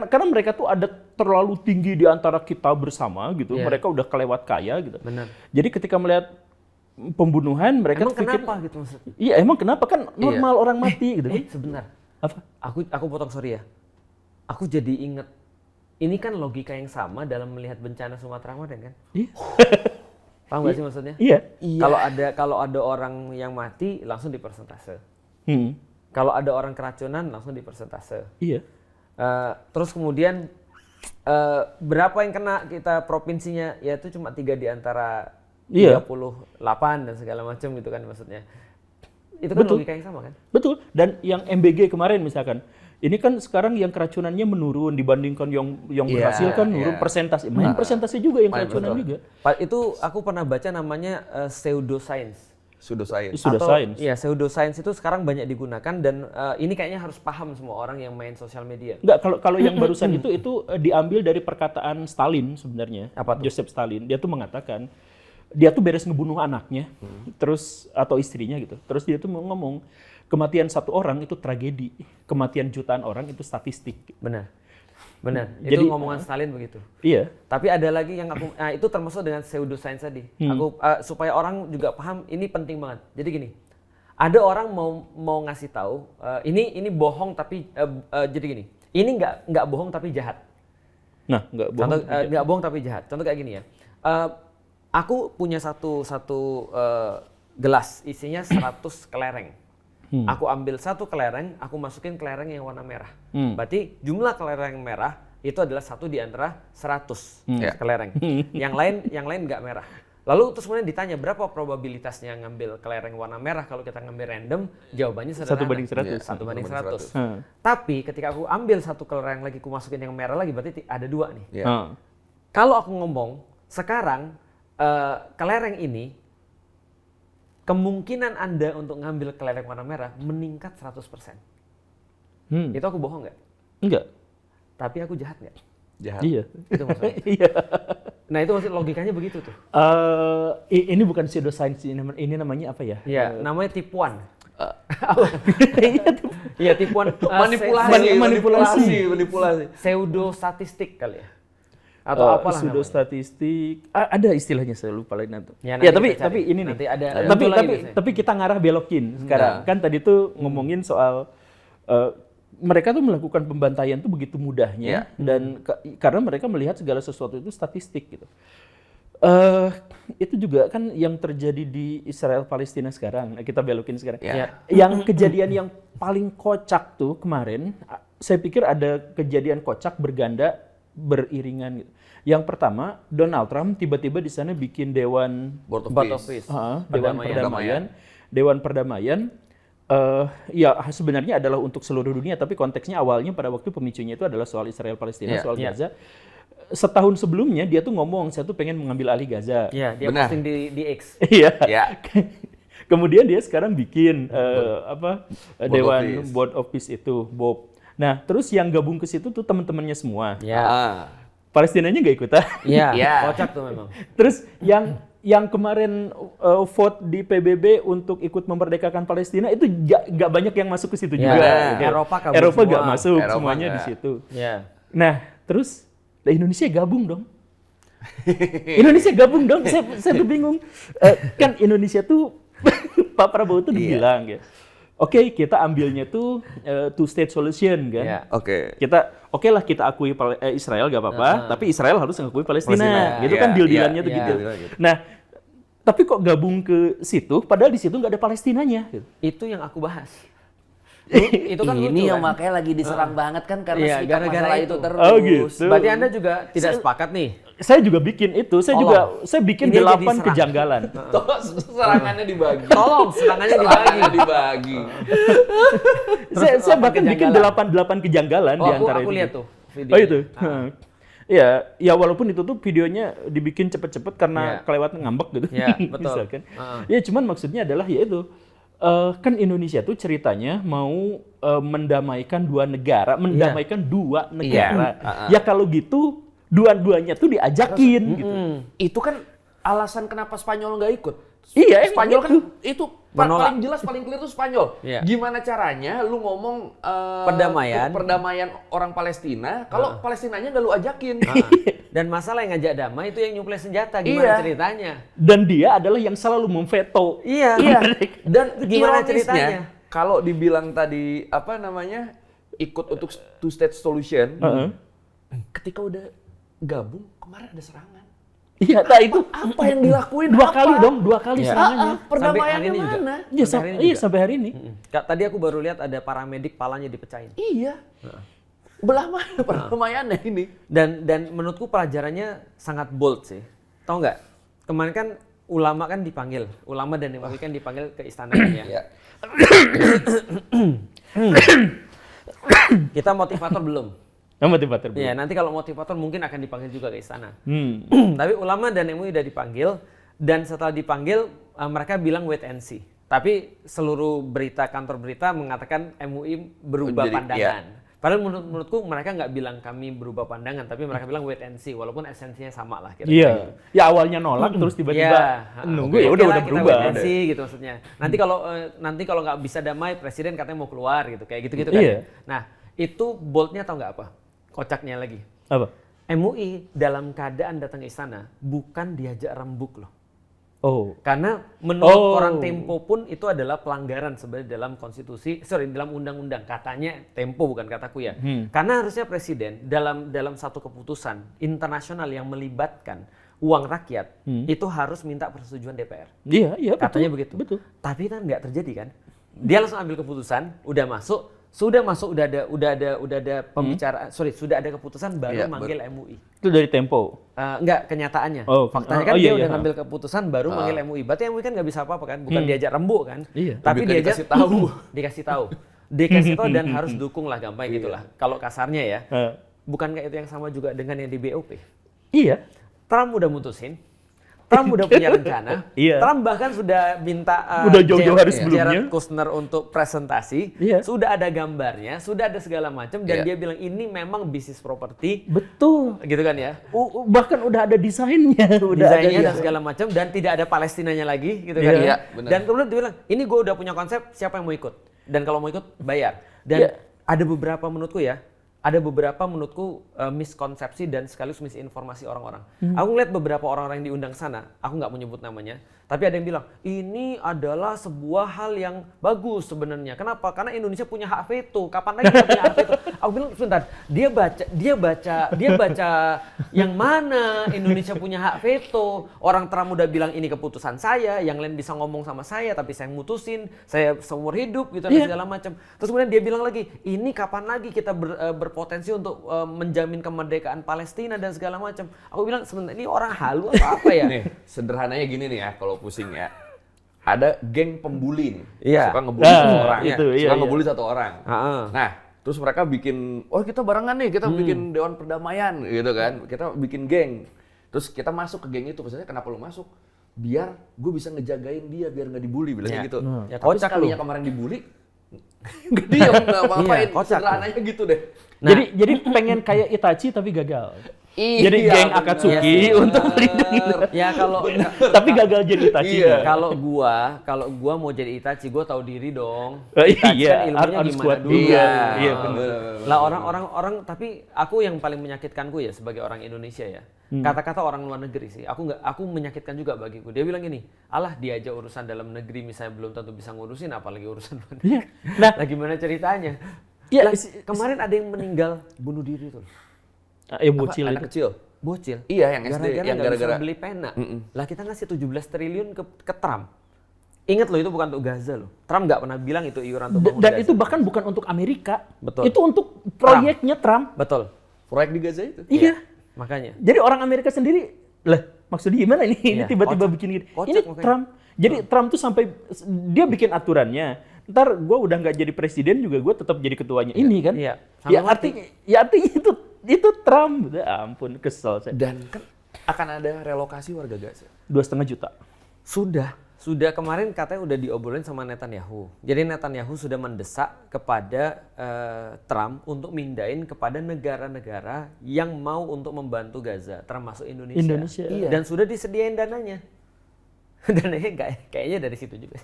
Karena mereka tuh ada terlalu tinggi di antara kita bersama gitu. Iya. Mereka udah kelewat kaya gitu. Benar. Jadi ketika melihat pembunuhan mereka Emang tuh pikir, kenapa gitu maksudnya? iya emang kenapa kan normal orang mati gitu. Sebentar. Apa? Aku potong sorry ya. Aku jadi inget. Ini kan logika yang sama dalam melihat bencana Sumatera kemarin kan? Iya. Paham nggak sih maksudnya? Iya. Kalau ada orang yang mati langsung dipersentase. Kalau ada orang keracunan langsung dipersentase. Iya. Terus kemudian berapa yang kena kita provinsinya? Ya itu cuma 3 di antara Iya. 38 dan segala macam gitu kan maksudnya. Itu kan Betul. logika yang sama kan? Betul. Dan yang MBG kemarin misalkan, ini kan sekarang yang keracunannya menurun dibandingkan yang Iya, berhasil kan nurun iya. persentase. Main persentase juga yang Main keracunan betul. juga. Itu aku pernah baca namanya pseudoscience. Pseudoscience. Sudah science. Iya, pseudoscience itu sekarang banyak digunakan dan ini kayaknya harus paham semua orang yang main sosial media. Enggak, kalau yang barusan itu diambil dari perkataan Stalin sebenarnya. Apa tuh? Joseph Stalin. Dia tuh mengatakan dia tuh beres ngebunuh anaknya, terus atau istrinya gitu. Terus dia tuh mau ngomong kematian satu orang itu tragedi, kematian jutaan orang itu statistik. Benar. Itu Jadi, ngomongan Stalin begitu. Iya. Tapi ada lagi yang aku itu termasuk dengan pseudoscience tadi. Aku supaya orang juga paham ini penting banget. Jadi gini. Ada orang mau ngasih tahu ini bohong tapi jadi gini. Ini nggak bohong tapi jahat. Nah, nggak bohong. Contoh nggak bohong tapi jahat. Contoh kayak gini ya. Aku punya satu gelas isinya 100 kelereng. Aku ambil satu kelereng, aku masukin kelereng yang warna merah. Berarti jumlah kelereng merah itu adalah 1 di antara 100 kelereng. Yang lain nggak merah. Lalu terus kemudian ditanya berapa probabilitasnya ngambil kelereng warna merah kalau kita ngambil random? Jawabannya sederhana. 1/100. 1/100. Tapi ketika aku ambil satu kelereng lagi, aku masukin yang merah lagi, berarti ada 2 nih. Iya. Kalau aku ngomong sekarang kelereng ini kemungkinan Anda untuk ngambil kelereng warna merah meningkat 100%. Itu aku bohong nggak? Enggak. Tapi aku jahat nggak? Jahat. Iya. Itu maksudnya. Iya. Nah itu maksud logikanya begitu tuh. Ini bukan pseudoscience, ini namanya apa ya? Iya, namanya tipuan. Iya, Iya tipuan. Manipulasi. Pseudo statistik kali ya. Atau apalah pseudo namanya. statistik. Ada istilahnya, saya lupa lain itu. Ya, nanti kita tapi cari. ini Nanti nih. ada tapi muncul lagi tapi biasanya. tapi kita ngarah belokin sekarang. Kan tadi tuh ngomongin soal mereka tuh melakukan pembantaian tuh begitu mudahnya dan karena mereka melihat segala sesuatu itu statistik gitu. Itu juga kan yang terjadi di Israel Palestina sekarang. Kita belokin sekarang. Ya. Yang kejadian yang paling kocak tuh kemarin, saya pikir ada kejadian kocak berganda beriringan gitu. Yang pertama, Donald Trump tiba-tiba di sana bikin dewan Board of Board of Peace. Peace. Dewan perdamaian. Ya sebenarnya adalah untuk seluruh dunia, tapi konteksnya awalnya pada waktu pemicunya itu adalah soal Israel Palestina, soal Gaza. Setahun sebelumnya dia tuh ngomong saya tuh pengen mengambil alih Gaza. Iya, dia Benar. posting di X. Iya. Ya. Kemudian dia sekarang bikin Dewan Peace. Board of Peace itu, Bob. Nah, terus yang gabung ke situ tuh teman-temannya semua. Ya. Palestinanya nggak ikutan. Iya, Ya. kocak tuh memang. Terus yang kemarin vote di PBB untuk ikut memerdekakan Palestina itu nggak banyak yang masuk ke situ Ya, juga. benar. Eropa kabur Eropa nggak semua. masuk, Eropa semuanya nggak. di situ. Iya. Nah, terus Indonesia gabung dong. Indonesia gabung dong. Saya tuh bingung. Kan Indonesia tuh Pak Prabowo tuh udah bilang ya. Oke, kita ambilnya tuh two state solution kan. Iya. Oke. Kita oke lah kita akui Israel gak apa-apa, tapi Israel harus mengakui Palestina. Gitu kan deal-dealannya tuh gitu. Nah, tapi kok gabung ke situ, padahal di situ nggak ada Palestinanya. Gitu. Itu yang aku bahas. Itu kan ini lucu, yang kan? makanya lagi diserang banget kan karena Iya, sikap gara-gara masalah itu. itu terus. Oh, gitu. Berarti Anda juga tidak sepakat nih? Saya juga bikin itu, saya bikin Ini 8 jadi serang. kejanggalan. Tolong serangannya dibagi. Tolong serangannya dibagi. Serangannya dibagi. Saya bahkan bikin kejanggalan. 8 kejanggalan di antara aku itu. lihat tuh videonya. Oh itu. Ya walaupun itu tuh videonya dibikin cepet-cepet karena kelewatan ngambek gitu. Iya, betul. Misalkan. Ya cuman maksudnya adalah ya itu. Kan Indonesia tuh ceritanya mau mendamaikan dua negara. Ya kalau gitu dua-duanya tuh diajakin gitu. Itu kan alasan kenapa Spanyol nggak ikut. Iya, Spanyol kan itu Menolak. paling jelas, paling clear itu Spanyol. Iya. Gimana caranya lu ngomong perdamaian orang Palestina kalau Palestinanya nggak lu ajakin? Dan masalah yang ngajak damai itu yang nyuplai senjata, gimana ceritanya? Dan dia adalah yang selalu memveto. Iya. Dan Gimana ironisnya, ceritanya? kalau dibilang tadi apa namanya ikut untuk two state solution, ketika udah gabung kemarin ada serangan. Iya, nah itu Apa yang dilakuin? dua apa? kali serangannya. Perdamaiannya ini juga. mana? Iya, Sampai hari ini juga. sampai hari ini. Kak, tadi aku baru lihat ada paramedik palanya dipecahin. Iya. Belah mana perdamaiannya ini? Dan menurutku pelajarannya sangat bold sih. Tahu nggak? Kemarin kan ulama kan dipanggil, ulama dan MUI kan dipanggil ke istana kan ya. Iya. Kita motivator belum. Motivator. Iya, nanti kalau motivator mungkin akan dipanggil juga ke istana. Tapi ulama dan MUI udah dipanggil, dan setelah dipanggil mereka bilang wait and see. Tapi seluruh kantor berita mengatakan MUI berubah Jadi, pandangan. Padahal menurutku mereka nggak bilang kami berubah pandangan, tapi mereka bilang wait and see, walaupun esensinya sama lah. Iya. Ya awalnya nolak terus tiba-tiba nunggu ya udah berubah. Wait and see gitu maksudnya. Nanti kalau nggak bisa damai, presiden katanya mau keluar gitu, kayak gitu kan. Iya. Nah itu boldnya tau nggak apa? Kocaknya lagi. Apa? MUI dalam keadaan datang ke istana bukan diajak rembuk loh. Oh. Karena menurut orang Tempo pun itu adalah pelanggaran sebenarnya dalam dalam undang-undang, katanya Tempo bukan kataku ya. Karena harusnya presiden dalam satu keputusan internasional yang melibatkan uang rakyat itu harus minta persetujuan DPR. Iya, Katanya begitu. Betul. Tapi kan nggak terjadi kan? Dia langsung ambil keputusan, udah masuk, udah ada pembicaraan, sudah ada keputusan baru manggil MUI. Itu dari Tempo. Enggak, kenyataannya. Oh, Faktanya kan dia udah ngambil keputusan baru manggil MUI. Berarti MUI kan nggak bisa apa-apa kan? Bukan diajak rembuk kan? Iya. Tapi diajak dikasih tahu. Dikasih tahu dan harus dukung lah, gampang gitulah. Kalau kasarnya ya. Bukankah itu yang sama juga dengan yang di BOP? Iya. Trump udah mutusin. Trump udah punya rencana. Iya. Trump bahkan sudah minta udah jauh-jauh hari sebelumnya. Jared Kushner untuk presentasi. Iya. Sudah ada gambarnya, sudah ada segala macam, dan dia bilang ini memang bisnis properti. Betul. Gitu kan ya? Bahkan udah ada desainnya, Desainnya dan segala macam, dan tidak ada Palestinanya lagi, gitu kan ya? benar. Dan kemudian dia bilang, ini gue udah punya konsep, siapa yang mau ikut? Dan kalau mau ikut, bayar. Dan ada beberapa menurutku miskonsepsi dan sekaligus misinformasi orang-orang. Aku ngeliat beberapa orang-orang yang diundang sana, aku nggak mau nyebut namanya, tapi ada yang bilang ini adalah sebuah hal yang bagus sebenarnya. Kenapa? Karena Indonesia punya hak veto. Kapan lagi kita punya hak veto? Aku bilang sebentar, dia baca yang mana Indonesia punya hak veto? Orang Trump udah bilang ini keputusan saya, yang lain bisa ngomong sama saya, tapi saya mutusin, saya seumur hidup gitu dan segala macam. Terus kemudian dia bilang lagi, ini kapan lagi kita berpotensi untuk menjamin kemerdekaan Palestina dan segala macam. Aku bilang sebentar, ini orang halu apa ya? Nih, sederhananya gini nih ya, kalau pusing ya. Ada geng pembuli nih, Iya. suka ngebully satu orang, iya. ngebully satu orang. Nah, terus mereka bikin, oh kita barengan nih, kita bikin Dewan Perdamaian gitu kan, kita bikin geng. Terus kita masuk ke geng itu, maksudnya kenapa lu masuk? Biar gue bisa ngejagain dia, biar nggak dibully, bilangnya gitu. Ya, Tapi kocak sekalinya lu. kemarin dibully, nggak diam, nggak apa-apain, kocak. sederhananya gitu deh. Jadi pengen kayak Itachi tapi gagal. Jadi geng bener. Akatsuki untuk melindungi. Ya kalau Tapi gagal jadi Itachi. Iya. kalau gua mau jadi Itachi, gua tahu diri dong. Iya, Itachi kan ilmunya harus gimana kuat dulu. juga. Nah, Iya, benar. Lah orang tapi aku yang paling menyakitkanku ya sebagai orang Indonesia ya. Kata-kata orang luar negeri sih. Aku menyakitkan juga bagiku. Dia bilang gini, "Alah, diajak urusan dalam negeri misalnya belum tentu bisa ngurusin, apalagi urusan luar negeri." Nah, Lah gimana ceritanya? Iya, Kemarin ada yang meninggal bunuh diri tuh. bocil Anak itu. kecil. Bocil. Iya, yang SD, Gara-gara yang nggak gara-gara bisa beli pena. Lah kita ngasih 17 triliun ke Trump. Ingat loh, itu bukan untuk Gaza loh. Trump nggak pernah bilang itu iuran untuk bangun Dan Gaza. itu bahkan bukan untuk Amerika. Betul. Itu untuk proyeknya Trump. Betul. proyek di Gaza itu. Iya. Makanya. Jadi orang Amerika sendiri, lah maksudnya gimana ini? Ini Iya, tiba-tiba kocak. bikin gini. Kocak Ini makanya. Trump. Jadi Trump tuh sampai dia bikin aturannya. Ntar gue udah nggak jadi presiden juga gue tetap jadi ketuanya ini kan? Iya. Ya Sama artinya itu Trump. Udah ampun kesel saya. Dan kan akan ada relokasi warga Gaza. 2,5 juta. Sudah kemarin katanya udah diobrolin sama Netanyahu. Jadi Netanyahu sudah mendesak kepada Trump untuk mindahin kepada negara-negara yang mau untuk membantu Gaza, termasuk Indonesia. Indonesia. Iya. Dan sudah disediain dananya. Dananya kayaknya dari situ juga.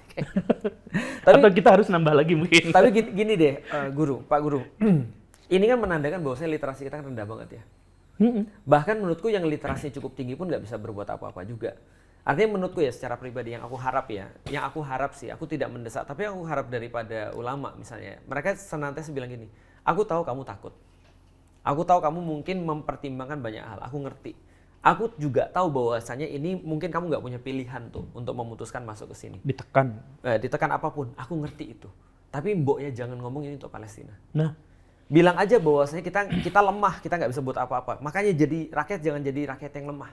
Atau kita harus nambah lagi mungkin. Tapi gini deh, Pak Guru. Ini kan menandakan bahwasanya literasi kita kan rendah banget ya. Bahkan menurutku yang literasinya cukup tinggi pun nggak bisa berbuat apa-apa juga. Artinya menurutku ya secara pribadi yang aku harap sih, aku tidak mendesak, tapi aku harap daripada ulama misalnya. Mereka senantiasa bilang gini, aku tahu kamu takut. Aku tahu kamu mungkin mempertimbangkan banyak hal, aku ngerti. Aku juga tahu bahwasanya ini mungkin kamu nggak punya pilihan tuh untuk memutuskan masuk ke sini. Ditekan. Ditekan apapun, aku ngerti itu. Tapi mbok ya jangan ngomong ini untuk Palestina. Nah, Bilang aja bahwasanya kita lemah, kita nggak bisa buat apa-apa. Makanya jadi rakyat jangan jadi rakyat yang lemah.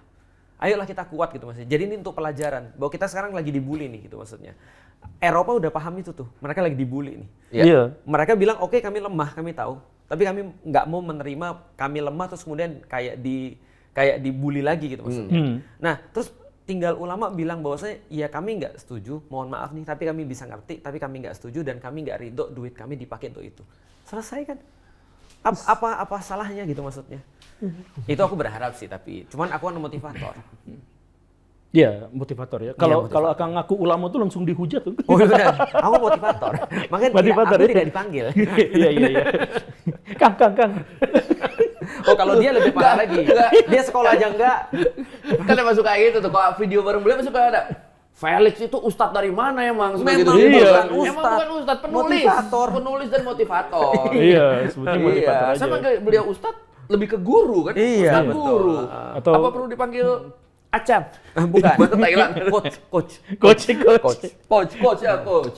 Ayolah kita kuat gitu maksudnya. Jadi ini untuk pelajaran bahwa kita sekarang lagi dibully nih gitu maksudnya. Eropa udah paham itu tuh. Mereka lagi dibully nih. iya. Mereka bilang oke, kami lemah, kami tahu. Tapi kami nggak mau menerima kami lemah terus kemudian kayak dibully lagi gitu maksudnya. Nah, terus tinggal ulama bilang bahwasanya ya kami nggak setuju, mohon maaf nih, tapi kami bisa ngerti, tapi kami nggak setuju dan kami nggak ridho duit kami dipakai untuk itu. Selesai kan? Apa salahnya gitu maksudnya? Itu aku berharap sih, tapi cuman aku kan motivator. Iya, motivator ya. Kalau motivator. akan ngaku ulama tuh langsung dihujat tuh. Oh iya, aku motivator. Makanya Motivator, aku iya. tidak dipanggil. Iya. Kang. Oh kalau dia lebih parah lagi. Dia sekolah aja enggak. Kan emang suka gitu tuh, kalau video bareng beliau suka ada. Felix itu ustadz dari mana emang? Suka Memang gitu-gitu iya. kan. bukan Emang bukan ustadz, penulis. Motivator. Penulis dan motivator. Iya, sebutnya motivator Iya, aja. saya manggil beliau ustadz lebih ke guru kan? Iya, Ustadz betul. guru. Atau- Apa perlu dipanggil Acam? Bukan. Bahasa Thailand. Coach. Coach ya, coach.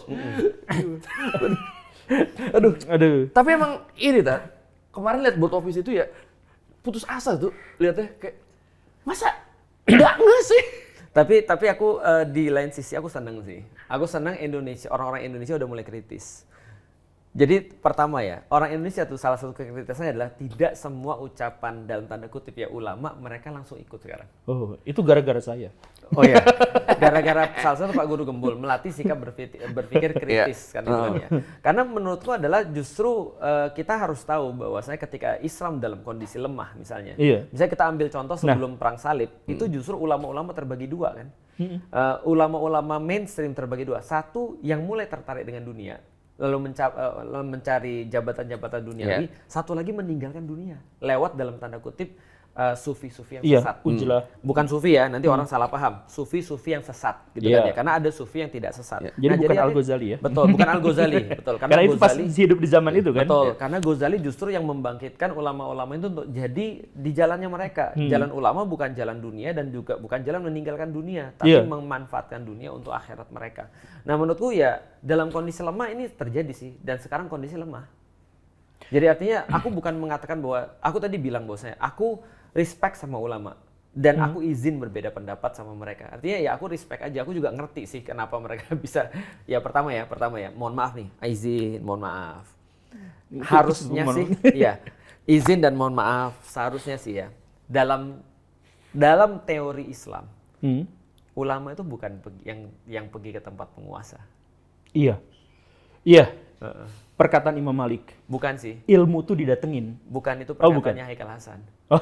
Aduh. Tapi emang ini Tat, kemarin lihat box office itu ya putus asa tuh lihatnya kayak masa enggak sih? Tapi aku di lain sisi aku senang sih. Aku senang Indonesia, orang-orang Indonesia udah mulai kritis. Jadi pertama ya, orang Indonesia tuh salah satu kekritisannya adalah tidak semua ucapan dalam tanda kutip ya ulama mereka langsung ikut sekarang. Oh, itu gara-gara saya. Oh ya, gara-gara salah satu Pak Guru Gembul melatih sikap berpikir kritis kan itu kan ya. Karena menurutku adalah justru kita harus tahu bahwasanya ketika Islam dalam kondisi lemah misalnya. Iya. Misalnya kita ambil contoh sebelum perang salib, itu justru ulama-ulama terbagi dua kan. Ulama-ulama mainstream terbagi dua. Satu yang mulai tertarik dengan dunia, lalu mencari jabatan-jabatan duniawi. Satu lagi meninggalkan dunia lewat dalam tanda kutip sufi-sufi yang Iya, sesat. ujlah. Bukan sufi ya, nanti orang salah paham. Sufi-sufi yang sesat gitu Iya. kan ya. Karena ada sufi yang tidak sesat. Jadi bukan artinya- Al-Ghazali ya? Betul, bukan Al-Ghazali. Betul, Karena itu pas hidup di zaman itu kan. Betul, karena Ghazali justru yang membangkitkan ulama-ulama itu untuk jadi di jalannya mereka. Jalan ulama bukan jalan dunia dan juga bukan jalan meninggalkan dunia, tapi Iya. memanfaatkan dunia untuk akhirat mereka. Nah, menurutku ya dalam kondisi lemah ini terjadi sih, dan sekarang kondisi lemah. Jadi artinya aku bukan mengatakan bahwa aku tadi bilang bahwasanya aku respect sama ulama dan aku izin berbeda pendapat sama mereka. Artinya ya aku respect aja, aku juga ngerti sih kenapa mereka bisa. Ya pertama ya, mohon maaf nih, izin, mohon maaf. Harusnya sih, ya izin dan mohon maaf, seharusnya sih ya dalam teori Islam, ulama itu bukan yang pergi ke tempat penguasa. Iya. Perkataan Imam Malik. Bukan sih, Ilmu tuh didatengin. bukan itu Oh, bukan. perkataannya Haikal Hasan. Oh,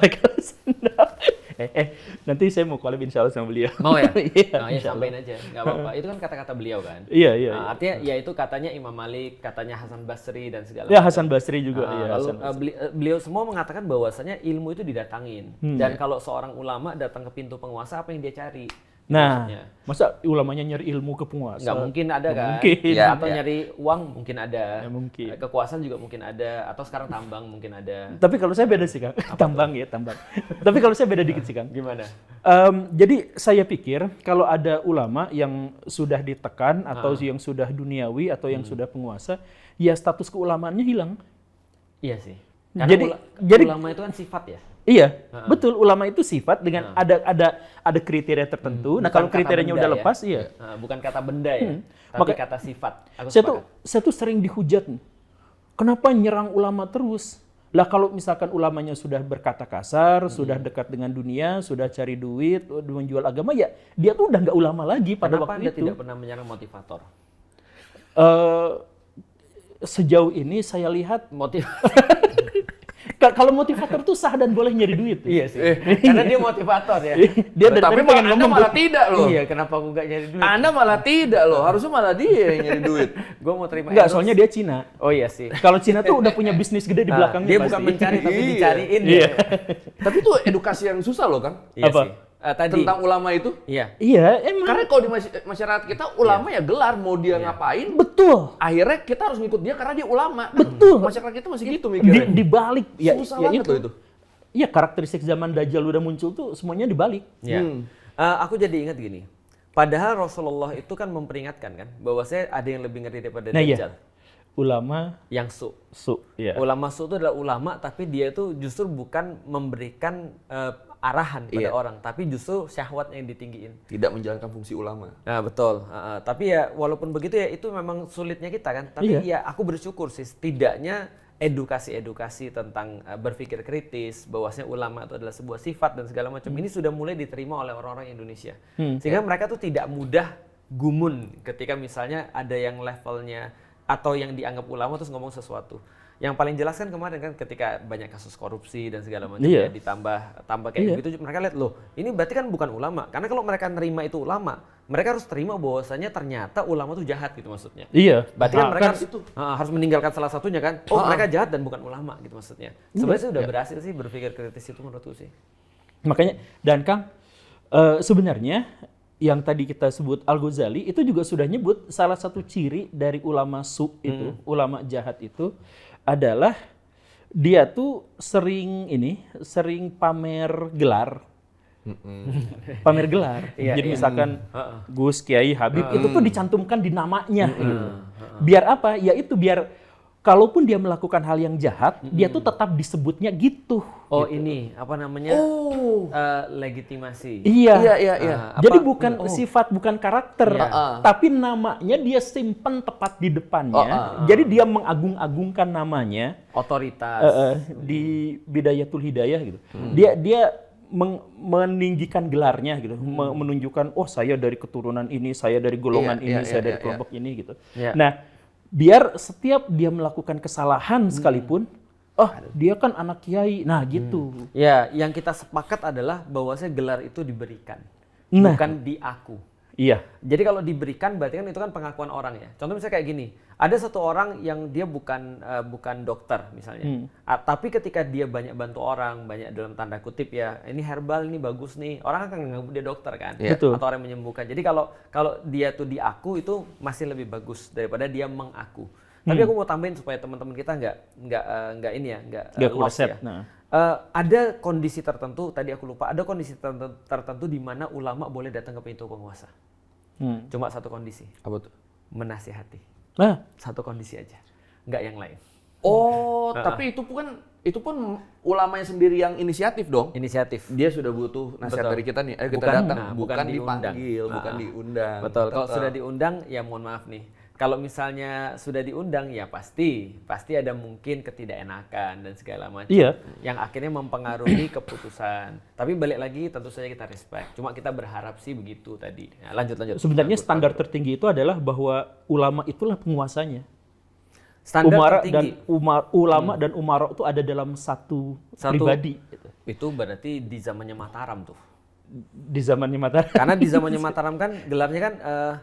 nanti saya mau collab insya Allah sama beliau. Mau ya? Iya, Nah, ya insya Allah. sampaikan aja, nggak apa-apa. Itu kan kata-kata beliau kan. Iya. Nah, artinya ya itu katanya Imam Malik, katanya Hasan Basri dan segala Ya macam. Hasan Basri juga. Nah, Iya, lalu Hasan Basri. beliau semua mengatakan bahwasanya ilmu itu didatangin. Dan kalau seorang ulama datang ke pintu penguasa, apa yang dia cari? Nah, maksudnya. masa ulamanya nyari ilmu ke penguasa? Nggak mungkin ada Nggak kan? mungkin. Ya. Atau nyari uang mungkin ada. Ya, mungkin. Kekuasaan juga mungkin ada. Atau sekarang tambang mungkin ada. Tapi kalau saya beda sih Kang, tambang. Tapi kalau saya beda dikit sih Kang. Gimana? Jadi saya pikir kalau ada ulama yang sudah ditekan atau yang sudah duniawi atau yang sudah penguasa, ya status keulamaannya hilang. Iya sih. Karena Jadi ulama itu kan sifat ya. iya, betul. Ulama itu sifat dengan ada kriteria tertentu. Nah, Bukan kalau kata kriterianya benda udah ya. lepas, iya. Bukan kata benda ya, tapi Maka- kata sifat. Aku Saya sepakat. tuh sering dihujat. Kenapa nyerang ulama terus? Lah kalau misalkan ulamanya sudah berkata kasar, sudah dekat dengan dunia, sudah cari duit, menjual agama, ya dia tuh udah nggak ulama lagi pada Kenapa waktu Anda itu. tidak pernah menyerang motivator? Eh, Sejauh ini saya lihat kalau motivator tuh sah dan boleh nyari duit. Iya sih. Karena dia motivator ya. Dia dari Tapi tadi pengen Anda ngomong malah tuh. tidak loh. Iya, kenapa aku nggak nyari duit? Anda malah tidak loh. Harusnya malah dia yang nyari duit. Gue mau terima Enggak, endorse. soalnya dia Cina. Oh iya sih. Kalau Cina tuh udah punya bisnis gede di belakangnya Dia pasti. bukan mencari tapi Iya. dicariin. Iya. Ya. Tapi itu edukasi yang susah loh, Kang. Iya Apa? sih. Tadi. Tentang ulama itu. Iya. Iya, emang. Karena kalau di masyarakat kita ulama ya gelar, mau dia ngapain, Betul. akhirnya kita harus ngikut dia karena dia ulama. Betul. Masyarakat kita masih gitu mikirnya. Dibalik. Ya, Susah ya banget loh itu. Iya, karakteristik zaman Dajjal udah muncul tuh semuanya dibalik. Iya. Aku jadi ingat gini. Padahal Rasulullah itu kan memperingatkan kan bahwa saya ada yang lebih ngeri daripada Nah, Dajjal. iya. Ulama Yang ya. Ulama su itu adalah ulama tapi dia itu justru bukan memberikan arahan pada Iya. orang, tapi justru syahwat yang ditinggiin. Tidak menjalankan fungsi ulama. Nah betul, tapi ya walaupun begitu ya itu memang sulitnya kita kan. Tapi Iya. ya aku bersyukur sih setidaknya edukasi-edukasi tentang berpikir kritis, bahwasanya ulama itu adalah sebuah sifat dan segala macam ini sudah mulai diterima oleh orang-orang Indonesia. Sehingga mereka tuh tidak mudah gumun ketika misalnya ada yang levelnya atau yang dianggap ulama terus ngomong sesuatu. Yang paling jelas kan kemarin kan ketika banyak kasus korupsi dan segala macam Iya. ya ditambah kayak gitu mereka lihat loh ini berarti kan bukan ulama karena kalau mereka nerima itu ulama mereka harus terima bahwasanya ternyata ulama itu jahat gitu maksudnya. Iya. Berarti kan Nah, mereka kan itu harus meninggalkan salah satunya kan. Oh mereka jahat dan bukan ulama gitu maksudnya. Sebenarnya sih udah berhasil sih berpikir kritis itu menurutku sih. Makanya, dan Kang, sebenarnya yang tadi kita sebut Al-Ghazali itu juga sudah nyebut salah satu ciri dari ulama itu, ulama jahat itu adalah dia tuh sering pamer gelar. Pamer gelar. Iya, Jadi iya. misalkan Gus, Kiai, Habib itu tuh dicantumkan di namanya gitu. Biar apa? Ya itu biar kalaupun dia melakukan hal yang jahat, dia tuh tetap disebutnya gitu. Oh ini apa namanya? Legitimasi. Iya. Iya. Jadi bukan sifat, bukan karakter, tapi namanya dia simpan tepat di depannya. Jadi dia mengagung-agungkan namanya Otoritas. di Bidayatul Hidayah gitu. Dia meninggikan gelarnya gitu, menunjukkan oh saya dari keturunan ini, saya dari golongan ini, saya dari kelompok ini gitu. Iya. Nah, biar setiap dia melakukan kesalahan sekalipun, oh dia kan anak kiai, nah gitu. Ya, yang kita sepakat adalah bahwasanya gelar itu diberikan, Nah. bukan diaku. Iya. Jadi kalau diberikan berarti kan itu kan pengakuan orang ya. Contoh misalnya kayak gini, ada satu orang yang dia bukan dokter misalnya, tapi ketika dia banyak bantu orang, banyak dalam tanda kutip ya, ini herbal, ini bagus nih, orang akan menganggap dia dokter kan, Betul. atau orang yang menyembuhkan. Jadi kalau dia tuh diaku itu masih lebih bagus daripada dia mengaku. Tapi aku mau tambahin supaya teman-teman kita nggak ini ya, nggak lost kureset. ya. Nah. Ada kondisi tertentu, tadi aku lupa, ada kondisi tertentu di mana ulama boleh datang ke pintu penguasa. Cuma satu kondisi, Apa tuh? menasihati. Nah, Satu kondisi aja, nggak yang lain. Oh, tapi itu pun ulamanya sendiri yang inisiatif dong. Inisiatif. Dia sudah butuh nasihat Betul. dari kita nih. Ayo kita Bukan- datang, nah, bukan bukan diundang. dipanggil, bukan diundang. Betul, kalau Tetap. sudah diundang, ya mohon maaf nih. Kalau misalnya sudah diundang, ya pasti ada mungkin ketidakenakan dan segala macam. Iya. Yang akhirnya mempengaruhi keputusan. Tapi balik lagi, tentu saja kita respect. Cuma kita berharap sih begitu tadi. Nah, lanjut. sebenarnya standar tertinggi itu adalah bahwa ulama itulah penguasanya. Standar Umara tertinggi. dan ulama dan umara itu ada dalam satu pribadi. Itu berarti di zamannya Mataram tuh. di zamannya Mataram. Karena di zamannya Mataram kan gelarnya kan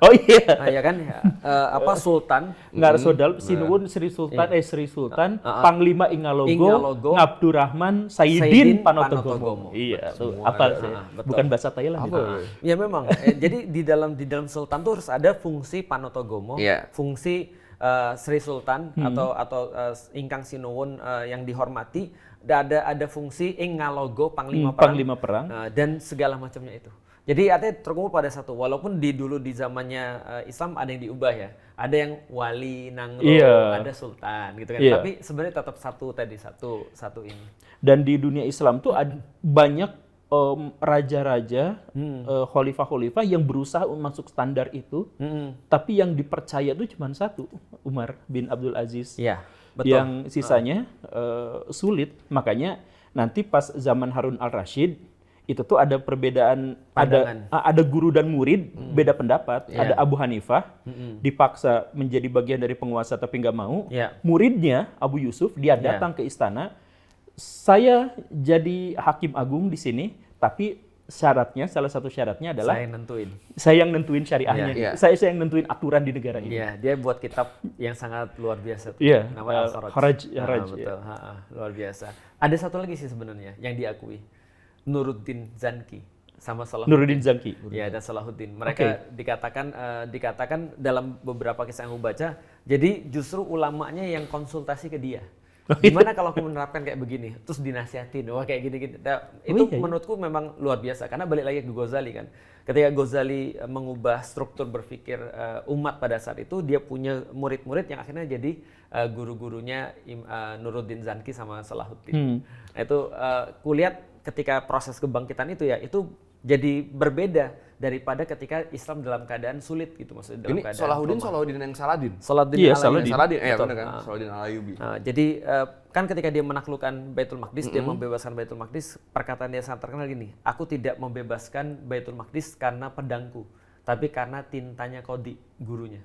Oh iya. ya kan apa Sultan. Ngarsodal Sinuwun Sri Sultan Panglima Ingalogo Ngabdurrahman Sayyidin Panotogomo. Iya, tuh apal saya. Bukan bahasa Thailand itu. Ya memang. Jadi di dalam Sultan tuh harus ada fungsi Panotogomo, fungsi Sri Sultan atau Ingkang Sinuwun yang dihormati, ada fungsi Ingalogo Panglima Perang, dan segala macamnya itu. Jadi artinya terkumpul pada satu. Walaupun dulu di zamannya Islam ada yang diubah ya, ada yang wali, nangro, ada sultan gitu kan. Tapi sebenarnya tetap satu ini. Dan di dunia Islam tuh ada banyak raja-raja, khalifah-khalifah yang berusaha masuk standar itu, tapi yang dipercaya tuh cuma satu, Umar bin Abdul Aziz. Iya, betul. Yang sisanya sulit. Makanya nanti pas zaman Harun al-Rashid itu tuh ada perbedaan, ada guru dan murid beda pendapat. Ada Abu Hanifah dipaksa menjadi bagian dari penguasa tapi nggak mau. Muridnya Abu Yusuf dia datang ke istana, saya jadi hakim agung di sini, tapi salah satu syaratnya adalah saya yang nentuin syariahnya. Saya yang nentuin aturan di negara ini. Iya, dia buat kitab yang sangat luar biasa. Namanya Haraj. Betul, luar biasa. Ada satu lagi sih sebenarnya yang diakui, Nuruddin Zanki sama Salahuddin. Nuruddin Zanki. Ya, dan Salahuddin. Mereka dikatakan dalam beberapa kisah yang aku baca, jadi justru ulamanya yang konsultasi ke dia. Gimana kalau aku menerapkan kayak begini, terus dinasihatin, wah kayak gini-gini. Itu menurutku memang luar biasa, karena balik lagi ke Ghazali kan. Ketika Ghazali mengubah struktur berpikir umat pada saat itu, dia punya murid-murid yang akhirnya jadi guru-gurunya Nuruddin Zanki sama Salahuddin. Itu kulihat ketika proses kebangkitan itu ya, itu jadi berbeda daripada ketika Islam dalam keadaan sulit gitu, maksudnya dalam keadaan Salahuddin yang Saladin. Saladin. Saladin, benar kan? Saladin Al-Ayyubi. Jadi kan ketika dia menaklukkan Baitul Maqdis, dia membebaskan Baitul Maqdis, perkataan dia sangat terkenal gini, aku tidak membebaskan Baitul Maqdis karena pedangku, tapi karena tintanya Qadi, gurunya.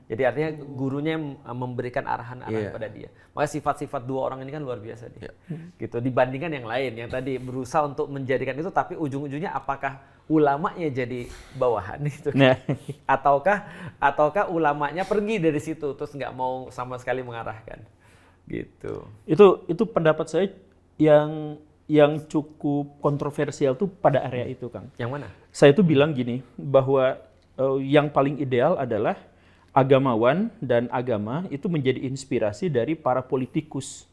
Jadi artinya gurunya yang memberikan arahan-arahan pada dia. Maka sifat-sifat dua orang ini kan luar biasa dia. Gitu, dibandingkan yang lain yang tadi berusaha untuk menjadikan itu, tapi ujung-ujungnya apakah ulamanya jadi bawahan itu? Ataukah ulamanya pergi dari situ terus nggak mau sama sekali mengarahkan? Gitu. Itu pendapat saya yang cukup kontroversial tuh pada area itu, Kang. Yang mana? Saya tuh bilang gini, bahwa yang paling ideal adalah agamawan dan agama itu menjadi inspirasi dari para politikus.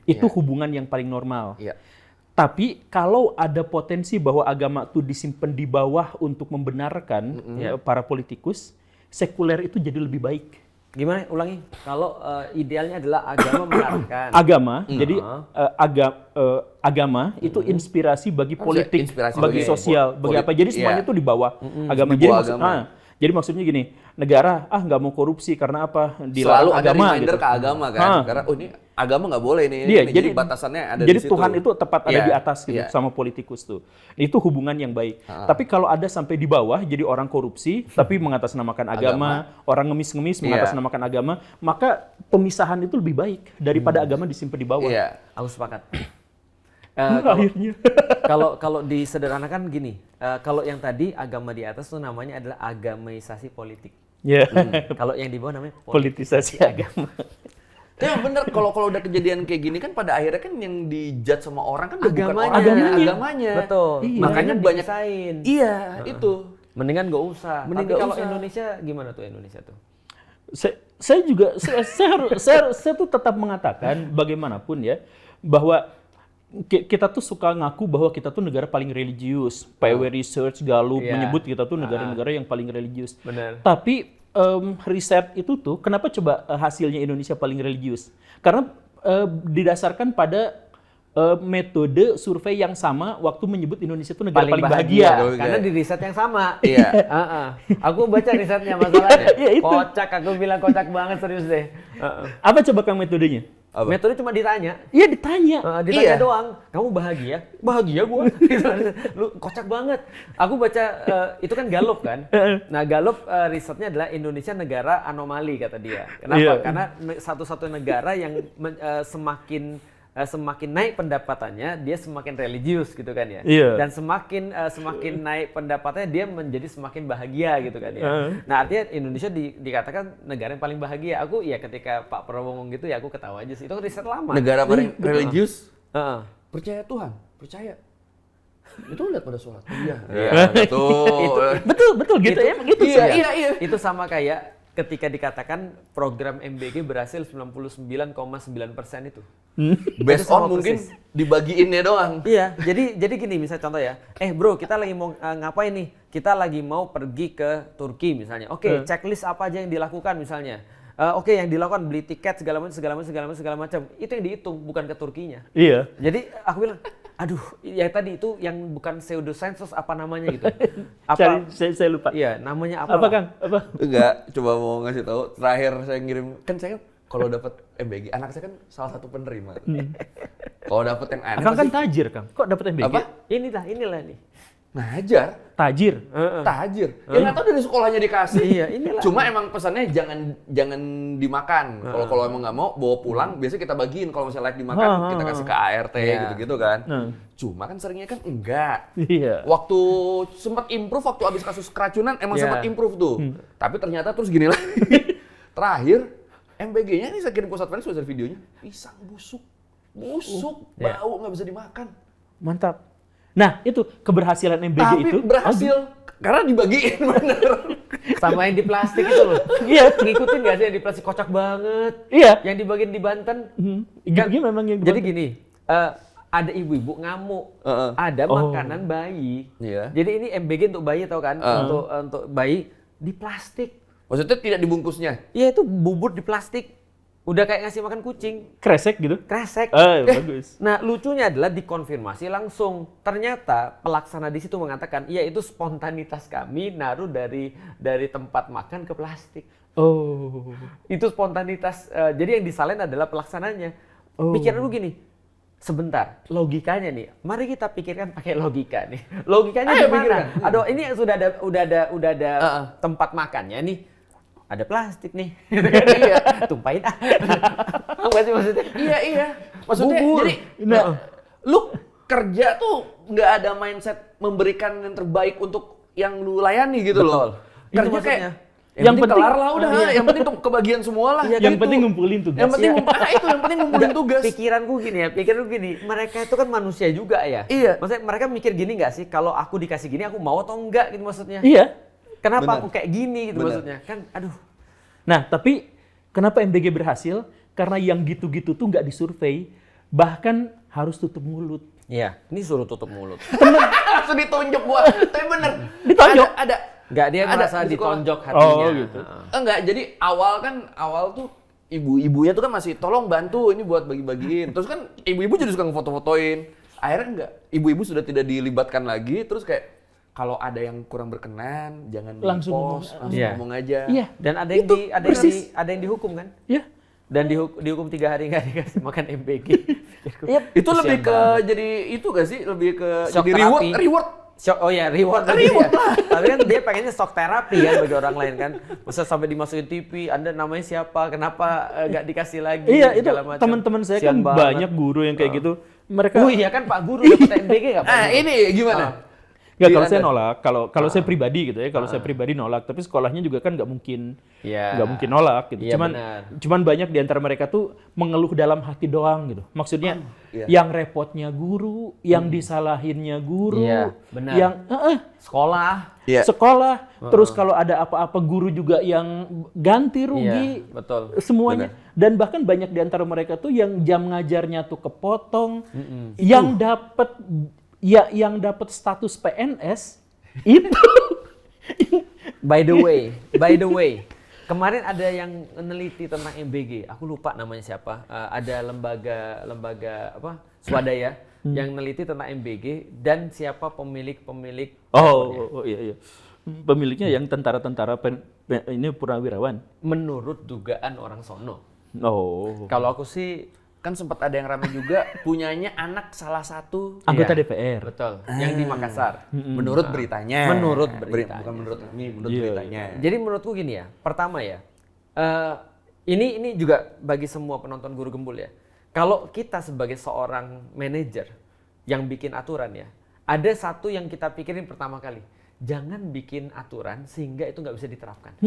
Itu hubungan yang paling normal. Tapi kalau ada potensi bahwa agama itu disimpan di bawah untuk membenarkan para politikus, sekuler itu jadi lebih baik. Gimana? Ulangi. Kalau idealnya adalah agama mengarahkan. Agama, jadi agama itu inspirasi bagi politik, bagi sosial, bagi apa. Jadi semuanya itu di bawah agama. Jadi maksudnya gini, negara nggak mau korupsi karena apa? Selalu ada reminder ke agama kan, karena ini agama nggak boleh nih. Jadi batasannya ada di situ. Jadi Tuhan itu tepat ada di atas gitu, sama politikus tuh. Itu hubungan yang baik. Tapi kalau ada sampai di bawah, jadi orang korupsi tapi mengatasnamakan agama, orang ngemis-ngemis mengatasnamakan agama, maka pemisahan itu lebih baik daripada agama disimpan di bawah. Aku sepakat. Akhirnya. Kalau disederhanakan gini, kalau yang tadi agama di atas tuh namanya adalah agamaisasi politik. Kalau yang di bawah namanya politisasi agama. Ya bener, kalau udah kejadian kayak gini kan pada akhirnya kan yang dijudge sama orang kan agamanya. Betul. Makanya banyak dipisahin. Itu. Mendingan gak usah. Tapi kalau Indonesia gimana tuh Indonesia tuh? Saya tuh tetap mengatakan bagaimanapun ya, bahwa kita tuh suka ngaku bahwa kita tuh negara paling religius. PW Research, Gallup menyebut kita tuh negara-negara yang paling religius. Benar. Tapi riset itu tuh, kenapa coba hasilnya Indonesia paling religius? Karena didasarkan pada metode survei yang sama waktu menyebut Indonesia itu negara paling bahagia. Karena di riset yang sama. Aku baca risetnya masalahnya. Kocak, aku bilang kocak banget, serius deh. Apa coba Kang metodenya? Metode cuma ditanya. Iya, ditanya. Ditanya doang. Kamu bahagia? Bahagia gua. Lu kocak banget. Aku baca itu kan Gallup kan. Nah, Gallup risetnya adalah Indonesia negara anomali kata dia. Kenapa? Karena satu-satunya negara yang semakin semakin naik pendapatannya dia semakin religius gitu kan ya. Iya. Dan semakin naik pendapatannya dia menjadi semakin bahagia gitu kan ya. Nah, artinya Indonesia dikatakan negara yang paling bahagia. Aku ya ketika Pak Prabowo ngomong gitu ya aku ketawa aja sih. Itu riset lama. Negara paling religius, Heeh. percaya Tuhan, percaya. Itu lihat pada sholat. Iya, betul. Betul gitu ya, begitu Iya, sih. iya. Itu sama kayak ketika dikatakan program MBG berhasil 99,9% itu. Based Itu sama on mungkin persis. dibagiinnya doang. Iya, jadi gini misalnya contoh ya. Bro, kita lagi mau ngapain nih? Kita lagi mau pergi ke Turki misalnya. Oke, checklist apa aja yang dilakukan misalnya. Oke, yang dilakukan beli tiket segala macam. Itu yang dihitung, bukan ke Turkinya. Iya. Jadi aku bilang, aduh, ya tadi itu yang bukan pseudosensus apa namanya gitu. Cari, saya lupa. Iya, namanya apa? Apa Kang? Apa? Enggak, coba mau ngasih tahu. Terakhir saya ngirim, kan saya kalau dapat MBG, anak saya kan salah satu penerima. Kalau dapat yang aneh, Akang kan pasti tajir, Kang. Kok dapat MBG? Apa? Inilah nih. ngajar. Tajir. Tajir. Ya nggak tahu dari sekolahnya dikasih. Iya, inilah. Cuma emang pesannya jangan dimakan. Kalau emang nggak mau bawa pulang, biasanya kita bagiin. Kalau misalnya like dimakan, kita kasih ke ART gitu-gitu kan. Cuma kan seringnya kan enggak. Iya. Waktu sempat improve waktu abis kasus keracunan emang sempat improve tuh. Tapi ternyata terus gini lagi. Terakhir MBG-nya ini saya kirim pusat sudah ada videonya. Pisang busuk, bau nggak bisa dimakan. Mantap. Nah, itu keberhasilan MBG Tapi itu. berhasil karena dibagiin bener. Sama yang di plastik itu loh. Iya. Ngikutin nggak sih yang di plastik kocak banget. Iya. Yang dibagiin di Banten. Kan, memang yang Jadi gini, ada ibu-ibu ngamuk, ada makanan bayi. Iya. Jadi ini MBG untuk bayi tau kan? Untuk bayi di plastik. Maksudnya tidak dibungkusnya? Iya itu bubur di plastik. Udah kayak ngasih makan kucing. Kresek gitu. Kresek. Bagus. Nah lucunya adalah dikonfirmasi langsung. Ternyata pelaksana di situ mengatakan, iya itu spontanitas kami naruh dari tempat makan ke plastik. Oh. Itu spontanitas. Jadi yang disalin adalah pelaksananya. Pikiran lu gini, sebentar, logikanya nih. Mari kita pikirkan pakai logika nih. Logikanya gimana? Aduh, ini sudah ada tempat makannya nih. Ada plastik nih. Iya, tumpahin ah. Apa sih maksudnya? Iya. Maksudnya Bubur. jadi lu kerja tuh nggak ada mindset memberikan yang terbaik untuk yang lu layani gitu loh. Itu Kerja maksudnya. kayak yang penting kelar lah udah, yang penting tuh kebagian semua lah. Yang penting ngumpulin tugas. Yang penting yang penting ngumpulin tugas. Pikiranku gini, mereka itu kan manusia juga ya. Iya. Maksudnya mereka mikir gini nggak sih, kalau aku dikasih gini aku mau atau enggak gitu maksudnya. Iya. Kenapa Bener. aku kayak gini gitu Bener. maksudnya. Kan aduh. Nah, tapi kenapa MBG berhasil? Karena yang gitu-gitu tuh nggak disurvei, bahkan harus tutup mulut. Iya, ini suruh tutup mulut. Langsung ditunjuk gua. Tapi bener. Ditonjok? Ada. Enggak, dia Ada merasa di sekolah. ditonjok hatinya. Oh, gitu. Enggak, jadi awal tuh ibu-ibunya tuh kan masih tolong bantu ini buat bagi-bagiin. Terus kan ibu-ibu jadi suka ngefoto-fotoin. Akhirnya enggak, ibu-ibu sudah tidak dilibatkan lagi. Terus kayak kalau ada yang kurang berkenan jangan Langsung di-post, langsung Iya. ngomong aja. Iya. Dan ada yang ada yang dihukum kan? Iya. Dan dihukum 3 hari nggak dikasih makan MBG. Itu lebih ke jadi itu gak sih? Lebih ke Shock jadi terapi. reward. Oh ya, reward. Reward lah. Tapi kan dia pengennya shock terapi kan bagi orang lain kan. Masa sampai dimasukin TV, Anda namanya siapa? Kenapa nggak dikasih lagi? Iya, itu segala macam. teman-teman saya kan Sian banget. banyak guru yang kayak gitu. Mereka Oh iya kan Pak Guru dapat MBG nggak Pak? Ini gimana? nggak, kalau Di saya Anda? nolak, kalau saya pribadi gitu ya, kalau saya pribadi nolak, tapi sekolahnya juga kan nggak mungkin Iya. nggak mungkin nolak gitu. Iya, Cuman benar. cuman banyak di antara mereka tuh mengeluh dalam hati doang gitu. Maksudnya iya. yang repotnya guru, yang disalahinnya guru, Iya, benar. yang Sekolah. Iya. sekolah, terus kalau ada apa-apa guru juga yang ganti rugi. Iya, betul. Semuanya. Dan bahkan banyak di antara mereka tuh yang jam ngajarnya tuh kepotong, yang dapat yang dapat status PNS itu. By the way, kemarin ada yang meneliti tentang MBG. Aku lupa namanya siapa. Ada lembaga apa swadaya yang meneliti tentang MBG dan siapa pemilik. Oh, iya. Pemiliknya yang tentara-tentara ini purnawirawan. Menurut dugaan orang sono. Oh. Kalau aku sih Kan sempat ada yang ramai juga punyanya anak salah satu Anggota iya, DPR. betul. Yang di Makassar. menurut beritanya. Menurut Beri- beritanya. Bukan menurut kami, menurut Iya, beritanya. Jadi menurutku gini ya, pertama ya, ini juga bagi semua penonton Guru Gembul ya. Kalau kita sebagai seorang manajer yang bikin aturan ya, ada satu yang kita pikirin pertama kali, jangan bikin aturan sehingga itu nggak bisa diterapkan.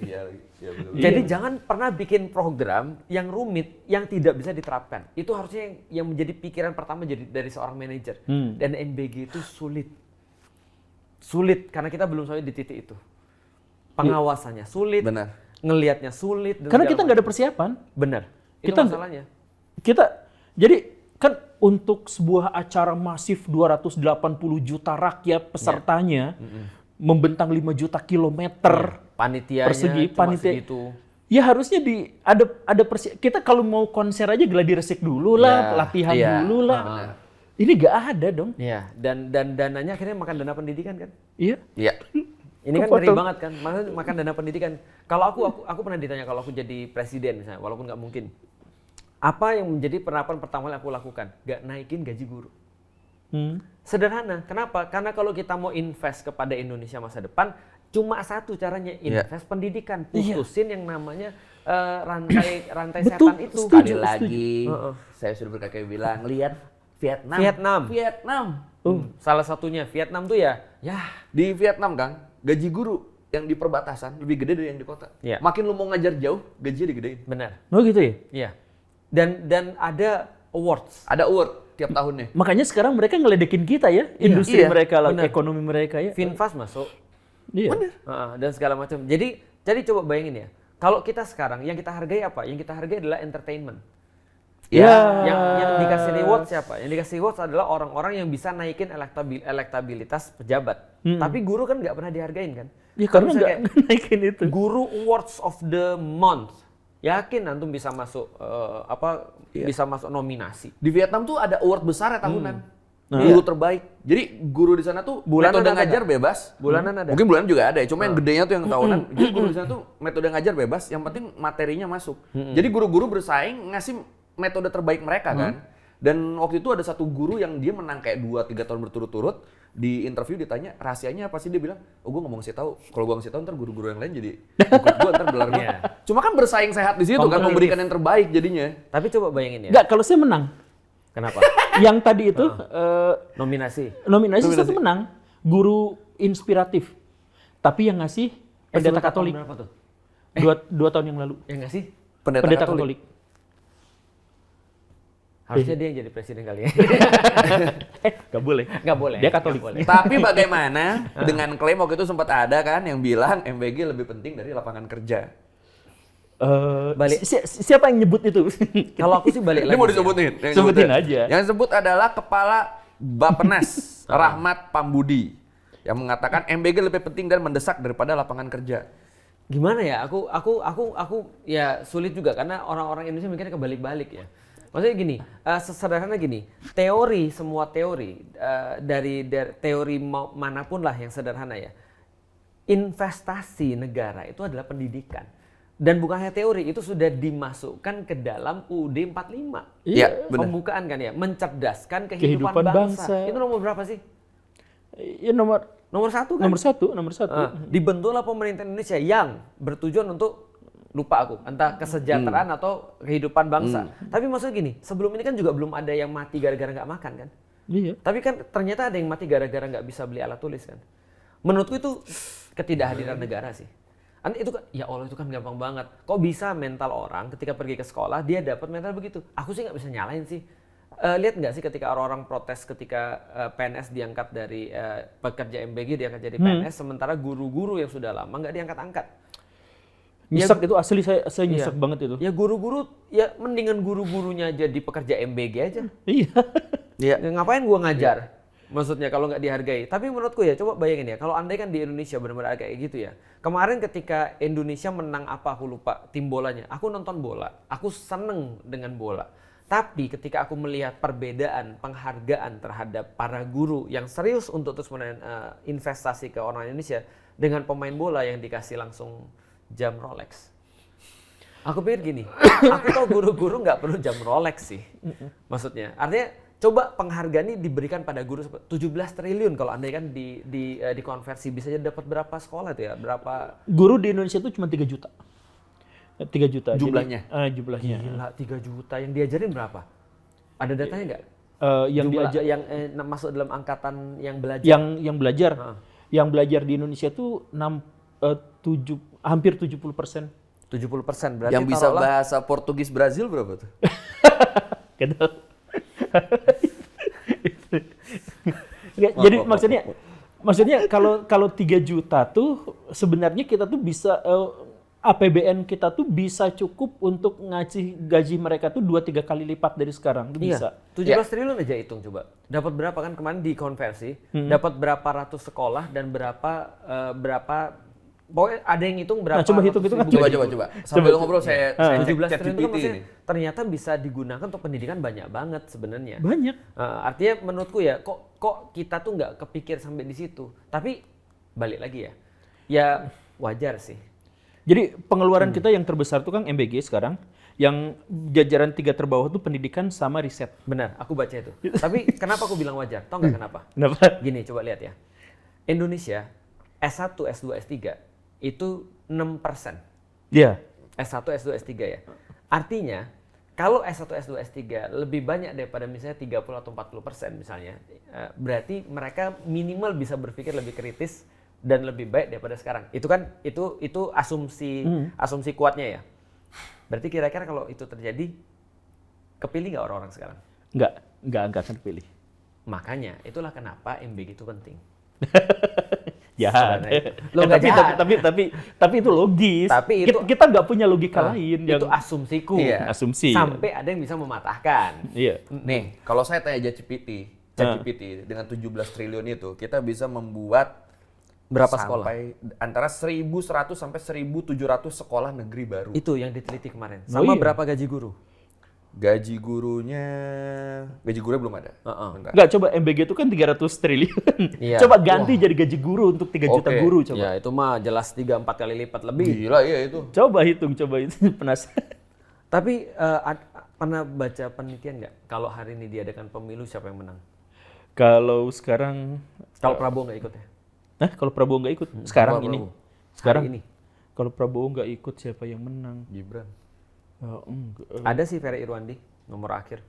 Iya, betul. Jadi jangan pernah bikin program yang rumit yang tidak bisa diterapkan. Itu harusnya yang menjadi pikiran pertama dari seorang manajer. Dan MBG itu sulit karena kita belum sampai di titik itu. Pengawasannya sulit, Benar. ngelihatnya sulit. Dan Karena segala kita nggak ada macam. persiapan. Benar. Itu Kita- masalahnya. Jadi kan untuk sebuah acara masif 280 juta rakyat pesertanya membentang 5 juta kilometer Panitianya persegi, cuma panitia. segitu. Ya harusnya ada kita kalau mau konser aja gladi resik dulu lah, Ya, latihan iya. dulu lah. Ini gak ada dong. Iya, dan dananya akhirnya makan dana pendidikan kan? Iya. Iya. Ini kan Kepotong. ngeri banget kan, maksudnya makan dana pendidikan. Kalau aku pernah ditanya kalau aku jadi presiden misalnya, walaupun nggak mungkin. Apa yang menjadi penerapan pertama yang aku lakukan? Gak naikin gaji guru. Sederhana, kenapa? Karena kalau kita mau invest kepada Indonesia masa depan, cuma satu caranya, invest pendidikan. Putusin yang namanya rantai Betul, setan itu. setuju. Sekali lagi, Heeh. saya sudah berkali-kali bilang, lihat Vietnam. Vietnam. Salah satunya Vietnam tuh ya Di Vietnam, Kang, gaji guru yang di perbatasan lebih gede dari yang di kota. Iya. Makin lu mau ngajar jauh, gajinya digedein. benar. Oh gitu ya? Iya. Dan ada awards. Ada award tiap tahunnya. Makanya sekarang mereka ngeledekin kita ya, industri iya, mereka lah, benar. ekonomi mereka ya. Finfast masuk. Iya. Dan segala macam. Jadi coba bayangin ya. Kalau kita sekarang yang kita hargai apa? Yang kita hargai adalah entertainment. Ya. Yang dikasih reward siapa? Yang dikasih reward adalah orang-orang yang bisa naikin elektabilitas pejabat. Tapi guru kan nggak pernah dihargain kan? Ya Kalau karena misalnya nggak kayak naikin itu. Guru Awards of the Month. Yakin antum bisa masuk bisa masuk nominasi. Di Vietnam tuh ada award besar ya tahunan. Guru terbaik. Jadi guru di sana tuh Bulanan metode ada ngajar nggak? bebas. Bulanan ada. Mungkin bulanan juga ada ya, cuma yang gedenya tuh yang tahunan. Jadi guru di sana tuh metode ngajar bebas, yang penting materinya masuk. Jadi guru-guru bersaing ngasih metode terbaik mereka kan. Dan waktu itu ada satu guru yang dia menang kayak 2-3 tahun berturut-turut. Di interview ditanya rahasianya apa sih, dia bilang, oh gue nggak mau ngasih tahu. Kalau gue ngasih tahu ntar guru-guru yang lain jadi ikut gue ntar belar gue. Cuma kan bersaing sehat di situ kan, Kompetitif. memberikan yang terbaik jadinya. Tapi coba bayangin ya. Nggak, kalau saya menang. Kenapa? Yang tadi itu Nominasi. nominasi satu menang, guru inspiratif. Tapi yang ngasih pendeta Tahun Katolik. berapa tuh? Dua tahun yang lalu. Ya nggak sih? Pendeta Katolik. Harusnya dia yang jadi presiden kali ya. Gak boleh. Nggak boleh. Dia Katolik. Nggak boleh. Tapi bagaimana dengan klaim waktu itu sempat ada kan yang bilang MBG lebih penting dari lapangan kerja. Balik. Siapa yang nyebut itu? Kalau aku sih balik Ini lagi. mau sih. disebutin? Yang Sebutin sebutin. aja. Yang disebut adalah Kepala Bappenas Rahmat Pambudi yang mengatakan MBG lebih penting dan mendesak daripada lapangan kerja. Gimana ya? Aku ya sulit juga karena orang-orang Indonesia mikirnya kebalik-balik ya. Maksudnya gini, sesederhana gini, semua teori dari teori manapun lah yang sederhana ya, investasi negara itu adalah pendidikan. Dan bukan hanya teori, itu sudah dimasukkan ke dalam UUD 45. Iya, benar. Pembukaan kan ya, mencerdaskan Kehidupan kehidupan bangsa. bangsa. Itu nomor berapa sih? Ya nomor Nomor 1 kan? nomor satu. Dibentuklah pemerintah Indonesia yang bertujuan untuk, lupa aku, entah kesejahteraan atau kehidupan bangsa. Tapi maksudnya gini, sebelum ini kan juga belum ada yang mati gara-gara nggak makan kan? Iya. Tapi kan ternyata ada yang mati gara-gara nggak bisa beli alat tulis kan? Menurutku itu ketidakhadiran negara sih. Itu kan, ya Allah itu kan gampang banget. Kok bisa mental orang ketika pergi ke sekolah dia dapat mental begitu? Aku sih nggak bisa nyalain sih. Lihat nggak sih ketika orang-orang protes ketika PNS diangkat dari pekerja MBG diangkat jadi PNS, sementara guru-guru yang sudah lama nggak diangkat-angkat. Nyesek itu asli saya nyesek Iya. banget itu. Ya guru-guru, ya mendingan guru-gurunya jadi pekerja MBG aja. Iya. Iya. Ya, ngapain gua ngajar? Maksudnya kalau nggak dihargai. Tapi menurutku ya, coba bayangin ya, kalau andai kan di Indonesia benar-benar kayak gitu ya. Kemarin ketika Indonesia menang apa aku lupa tim bolanya. Aku nonton bola, aku seneng dengan bola. Tapi ketika aku melihat perbedaan penghargaan terhadap para guru yang serius untuk terus investasi ke orang Indonesia dengan pemain bola yang dikasih langsung jam Rolex. Aku pikir gini, aku tahu guru-guru nggak perlu jam Rolex sih. Maksudnya, artinya coba penghargaan ini diberikan pada guru 17 triliun kalau andai kan dikonversi bisa jadi dapat berapa sekolah tuh ya? Berapa? Guru di Indonesia itu cuma 3 juta. 3 juta. Jumlahnya? Jadi, jumlahnya. Gila, 3 juta. Yang diajarin berapa? Ada datanya nggak? Yang diajar yang masuk dalam angkatan yang belajar. yang belajar. Yang belajar di Indonesia tuh hampir 70%. 70%. Berarti Yang bisa taruhlah- bahasa Portugis Brazil berapa tuh? Gitu. Jadi maksudnya kalau 3 juta tuh sebenarnya kita tuh bisa APBN kita tuh bisa cukup untuk ngasih gaji mereka tuh 2-3 kali lipat dari sekarang tuh bisa. Iya, 17 triliun aja hitung coba. Dapat berapa kan kemarin dikonversi? Dapat berapa ratus sekolah dan berapa pokoknya ada yang hitung berapa. Nah, coba hitung itu kan. Coba. Sambil ngobrol saya 17 cek triliun itu kan GPT maksudnya ini. ternyata bisa digunakan untuk pendidikan banyak banget sebenarnya. Banyak. Artinya menurutku ya kok kita tuh nggak kepikir sampai di situ. Tapi balik lagi ya. Ya wajar sih. Jadi pengeluaran kita yang terbesar tuh kan MBG sekarang, yang jajaran 3 terbawah tuh pendidikan sama riset. Benar, aku baca itu. Tapi kenapa aku bilang wajar? Tahu nggak kenapa? Kenapa? Gini, coba lihat ya. Indonesia S1, S2, S3 itu 6%. Iya. S1, S2, S3 ya. Artinya, kalau S1, S2, S3 lebih banyak daripada misalnya 30 atau 40% misalnya, berarti mereka minimal bisa berpikir lebih kritis dan lebih baik daripada sekarang. Itu kan itu asumsi kuatnya ya. Berarti kira-kira kalau itu terjadi, kepilih nggak orang-orang sekarang? Nggak akan pilih. Makanya itulah kenapa MBG itu penting. Jahat. Lo nggak jahat. Tapi itu logis. Tapi itu- kita nggak punya logika lain Itu yang asumsiku. Iya. asumsi. Sampai ada yang bisa mematahkan. Iya. Nih, kalau saya tanya ChatGPT dengan 17 triliun itu, kita bisa membuat Berapa sekolah? sampai antara 1.100 sampai 1.700 sekolah negeri baru. Itu yang diteliti kemarin. Oh Sama iya. berapa gaji guru? Gaji gurunya belum ada. Bentar. Nggak, coba MBG itu kan 300 triliun. Iya. Coba ganti jadi gaji guru untuk 3 juta Oke. guru coba. Ya itu mah jelas 3-4 kali lipat lebih. Gila ya itu. Coba itu penasaran. Tapi pernah baca penelitian nggak? Kalau hari ini diadakan pemilu siapa yang menang? Kalau sekarang, Kalau Prabowo nggak ikut ya? kalau Prabowo nggak ikut sekarang Prabowo. ini, Hari ini. kalau Prabowo nggak ikut siapa yang menang? Gibran. Enggak. Ada sih Ferry Irwandi nomor akhir.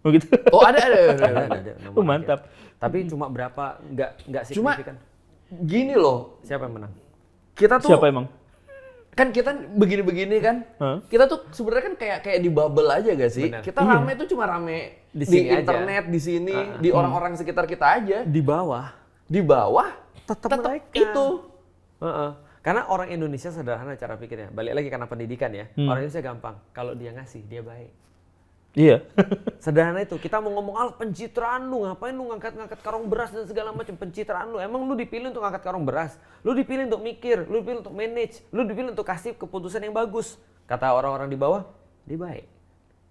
Oh gitu. Oh ada. Ada nomor Oh, mantap. akhir. Tapi cuma berapa? Nggak Cuma signifikan. gini loh, Siapa yang menang? kita tuh Siapa emang? kan kita begini-begini kan, Hah? kita tuh sebenarnya kan kayak di bubble aja gak sih? Benar. Kita rame tuh cuma rame Di di, sini aja. internet, di sini, di orang-orang sekitar kita aja. Di bawah. Di bawah Tetap mereka. itu. Karena orang Indonesia sederhana cara pikirnya. Balik lagi karena pendidikan ya. Orang Indonesia gampang. Kalau dia ngasih, dia baik. Iya. Sederhana itu. Kita mau ngomong pencitraan lu, ngapain lu ngangkat-ngangkat karung beras dan segala macam pencitraan lu. Emang lu dipilih untuk ngangkat karung beras? Lu dipilih untuk mikir, lu dipilih untuk manage, lu dipilih untuk kasih keputusan yang bagus. Kata orang-orang di bawah, dia baik.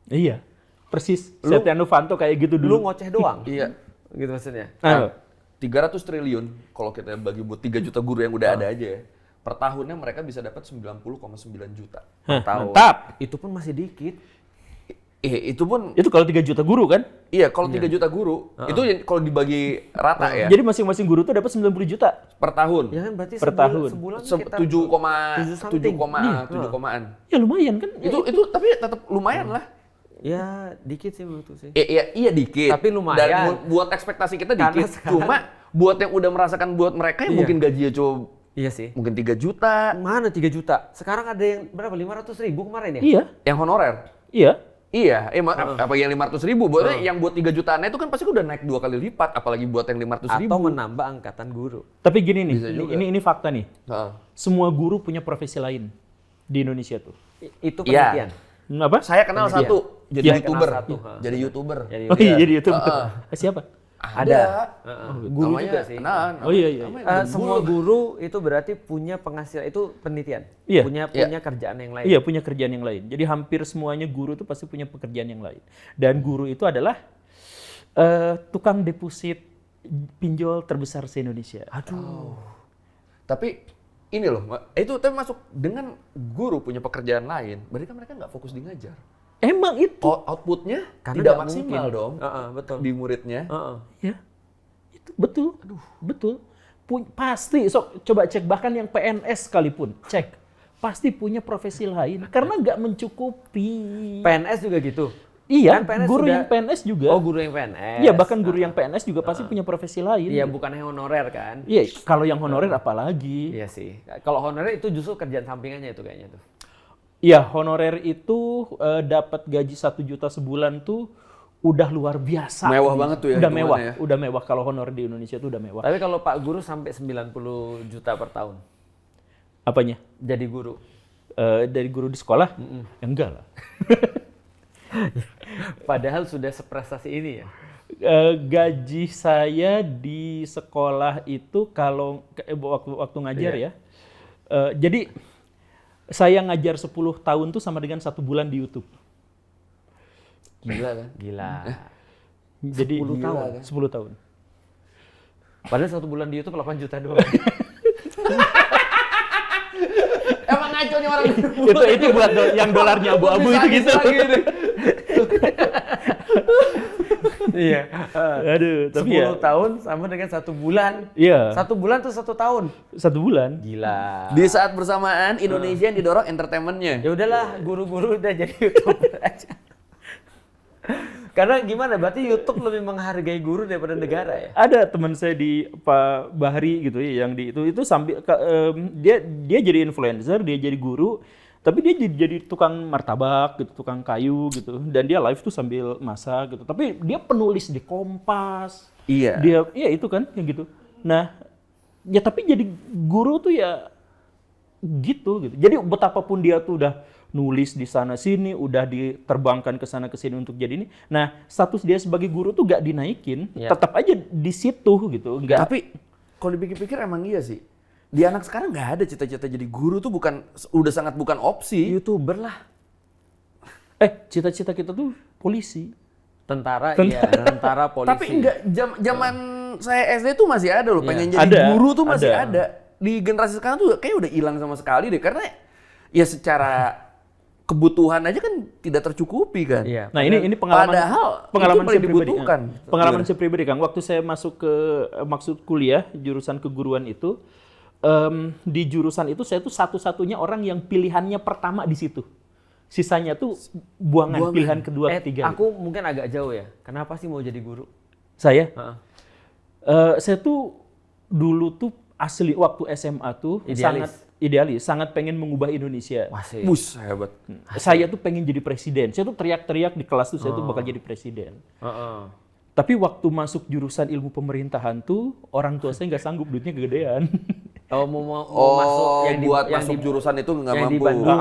Iya. Persis. Setia Novanto kayak gitu Lu dulu. ngoceh doang. Iya. Gitu maksudnya. Ah. 300 triliun kalau kita bagi buat 3 juta guru yang udah ada aja ya. Per tahunnya mereka bisa dapat 90,9 juta. Hah, Tahu. mantap. Itu pun masih dikit. Itu pun Itu kalau 3 juta guru kan? iya kalau 3 juta guru itu kalau dibagi rata ya Jadi masing-masing guru tuh dapat 90 juta. per tahun. Ya kan berarti Per tahun. sebulan Se- kita 7,7,an. Ya lumayan kan? Itu tapi tetap lumayan lah. Ya dikit sih menurutku sih. Iya dikit. Tapi lumayan. Dan buat ekspektasi kita Karena dikit. sekarang- Cuma buat yang udah merasakan buat mereka yang Iya. mungkin gajinya cuma Iya sih. mungkin 3 juta. Mana 3 juta? Sekarang ada yang berapa? 500.000 kemarin ya? Iya. Yang honorer. Iya. Iya, apa yang 500.000? Buatnya yang buat 3 jutaan itu kan pasti udah naik 2 kali lipat, apalagi buat yang 500.000. Atau menambah angkatan guru. Tapi gini nih, Bisa juga. ini fakta nih. Heeh. Semua guru punya profesi lain di Indonesia tuh. Itu Iya. penelitian. Apa? Saya kenal Penelitian. satu, jadi Iya. YouTuber. Kenal satu, ha. Jadi YouTuber. Jadi Oh iya, jadi itu. Heeh. Siapa? Ada. Guru Namanya- juga sih. Nah, Oh iya, iya. Semua guru itu berarti punya penghasilan, itu penelitian. Iya. Punya kerjaan yang lain. Iya, punya kerjaan yang lain. Jadi hampir semuanya guru itu pasti punya pekerjaan yang lain. Dan guru itu adalah tukang deposit pinjol terbesar se-Indonesia. Aduh. Tapi ini loh, itu tapi masuk dengan guru punya pekerjaan lain, berarti kan mereka nggak fokus di ngajar. Emang itu. Outputnya Karena tidak nggak maksimal mungkin. dong Betul. di muridnya. Ya. Itu betul. Betul. Pasti. Coba cek bahkan yang PNS sekalipun. Cek. pasti punya profesi lain karena nggak mencukupi. PNS juga gitu. Iya, Kan PNS guru sudah- yang PNS juga. Oh, guru yang PNS. Iya, bahkan guru yang PNS juga pasti punya profesi lain. Iya, bukan yang honorer kan? Iya, kalau yang honorer apalagi. Iya sih. Kalau honorer itu justru kerjaan sampingannya itu kayaknya tuh. Iya, honorer itu dapat gaji 1 juta sebulan tuh udah luar biasa. Mewah banget tuh ya Udah hitungannya mewah, ya. udah mewah. Kalau honorer di Indonesia tuh udah mewah. Tapi kalau Pak Guru sampai 90 juta per tahun Apanya? jadi guru. Dari guru di sekolah? Ya, enggak lah. Padahal sudah seprestasi ini ya. Gaji saya di sekolah itu kalau waktu ngajar ya. Jadi saya ngajar 10 tahun tuh sama dengan 1 bulan di YouTube. Gila kan? Gila. Jadi 10 tahun? 10 tahun. Padahal 1 bulan di YouTube 8 juta doang. Emang ngaco nih orang. itu buat yang dolarnya abu-abu itu gitu. Iya. Aduh, 10 tapi ya. tahun sama dengan 1 bulan. Iya. 1 bulan tuh 1 tahun. 1 bulan. Gila. Di saat bersamaan Indonesia yang didorong entertainmentnya. Ya udahlah, guru-guru udah jadi YouTuber aja. Karena gimana? Berarti YouTube lebih menghargai guru daripada negara ya? Ada teman saya di Pak Bahri gitu ya, yang di itu sambil dia jadi influencer, dia jadi guru, tapi dia jadi tukang martabak gitu, tukang kayu gitu, dan dia live tuh sambil masak gitu. Tapi dia penulis di Kompas. Iya. Iya itu kan yang gitu. Nah, ya tapi jadi guru tuh ya gitu. Jadi betapapun dia tuh udah nulis di sana sini, udah diterbangkan ke sana ke sini untuk jadi ini. Nah, status dia sebagai guru tuh gak dinaikin, Ya. tetap aja di situ gitu. Nggak. Tapi kalau dipikir-pikir emang iya sih. Di anak sekarang nggak ada cita-cita jadi guru tuh udah sangat bukan opsi. YouTuber lah. Cita-cita kita tuh polisi. Tentara, iya. Tentara, polisi. Tapi enggak zaman saya SD tuh masih ada loh, Iya. pengen jadi Ada, guru tuh masih ada. ada. Di generasi sekarang tuh kayak udah hilang sama sekali deh, karena ya secara kebutuhan aja kan tidak tercukupi kan. Iya. Nah, ini pengalaman Padahal pengalaman itu saya paling pribadi. dibutuhkan. Pengalaman Gimana? saya pribadi, Kang. Waktu saya masuk ke maksud kuliah jurusan keguruan itu, di jurusan itu saya tuh satu-satunya orang yang pilihannya pertama di situ. Sisanya tuh buangan. Pilihan kedua, ketiga. Aku mungkin agak jauh ya. Kenapa sih mau jadi guru? Saya, Heeh. saya tuh dulu tuh asli waktu SMA tuh Idealis. sangat idealis, sangat pengen mengubah Indonesia. Wah sih. Bus hebat. Saya tuh pengen jadi presiden. Saya tuh teriak-teriak di kelas tuh saya tuh bakal jadi presiden. Heeh. Tapi waktu masuk jurusan ilmu pemerintahan tuh orang tua saya nggak sanggup, duitnya kegedean. Oh, mau Oh, masuk buat masuk jurusan itu nggak yang di mampu. Bandung.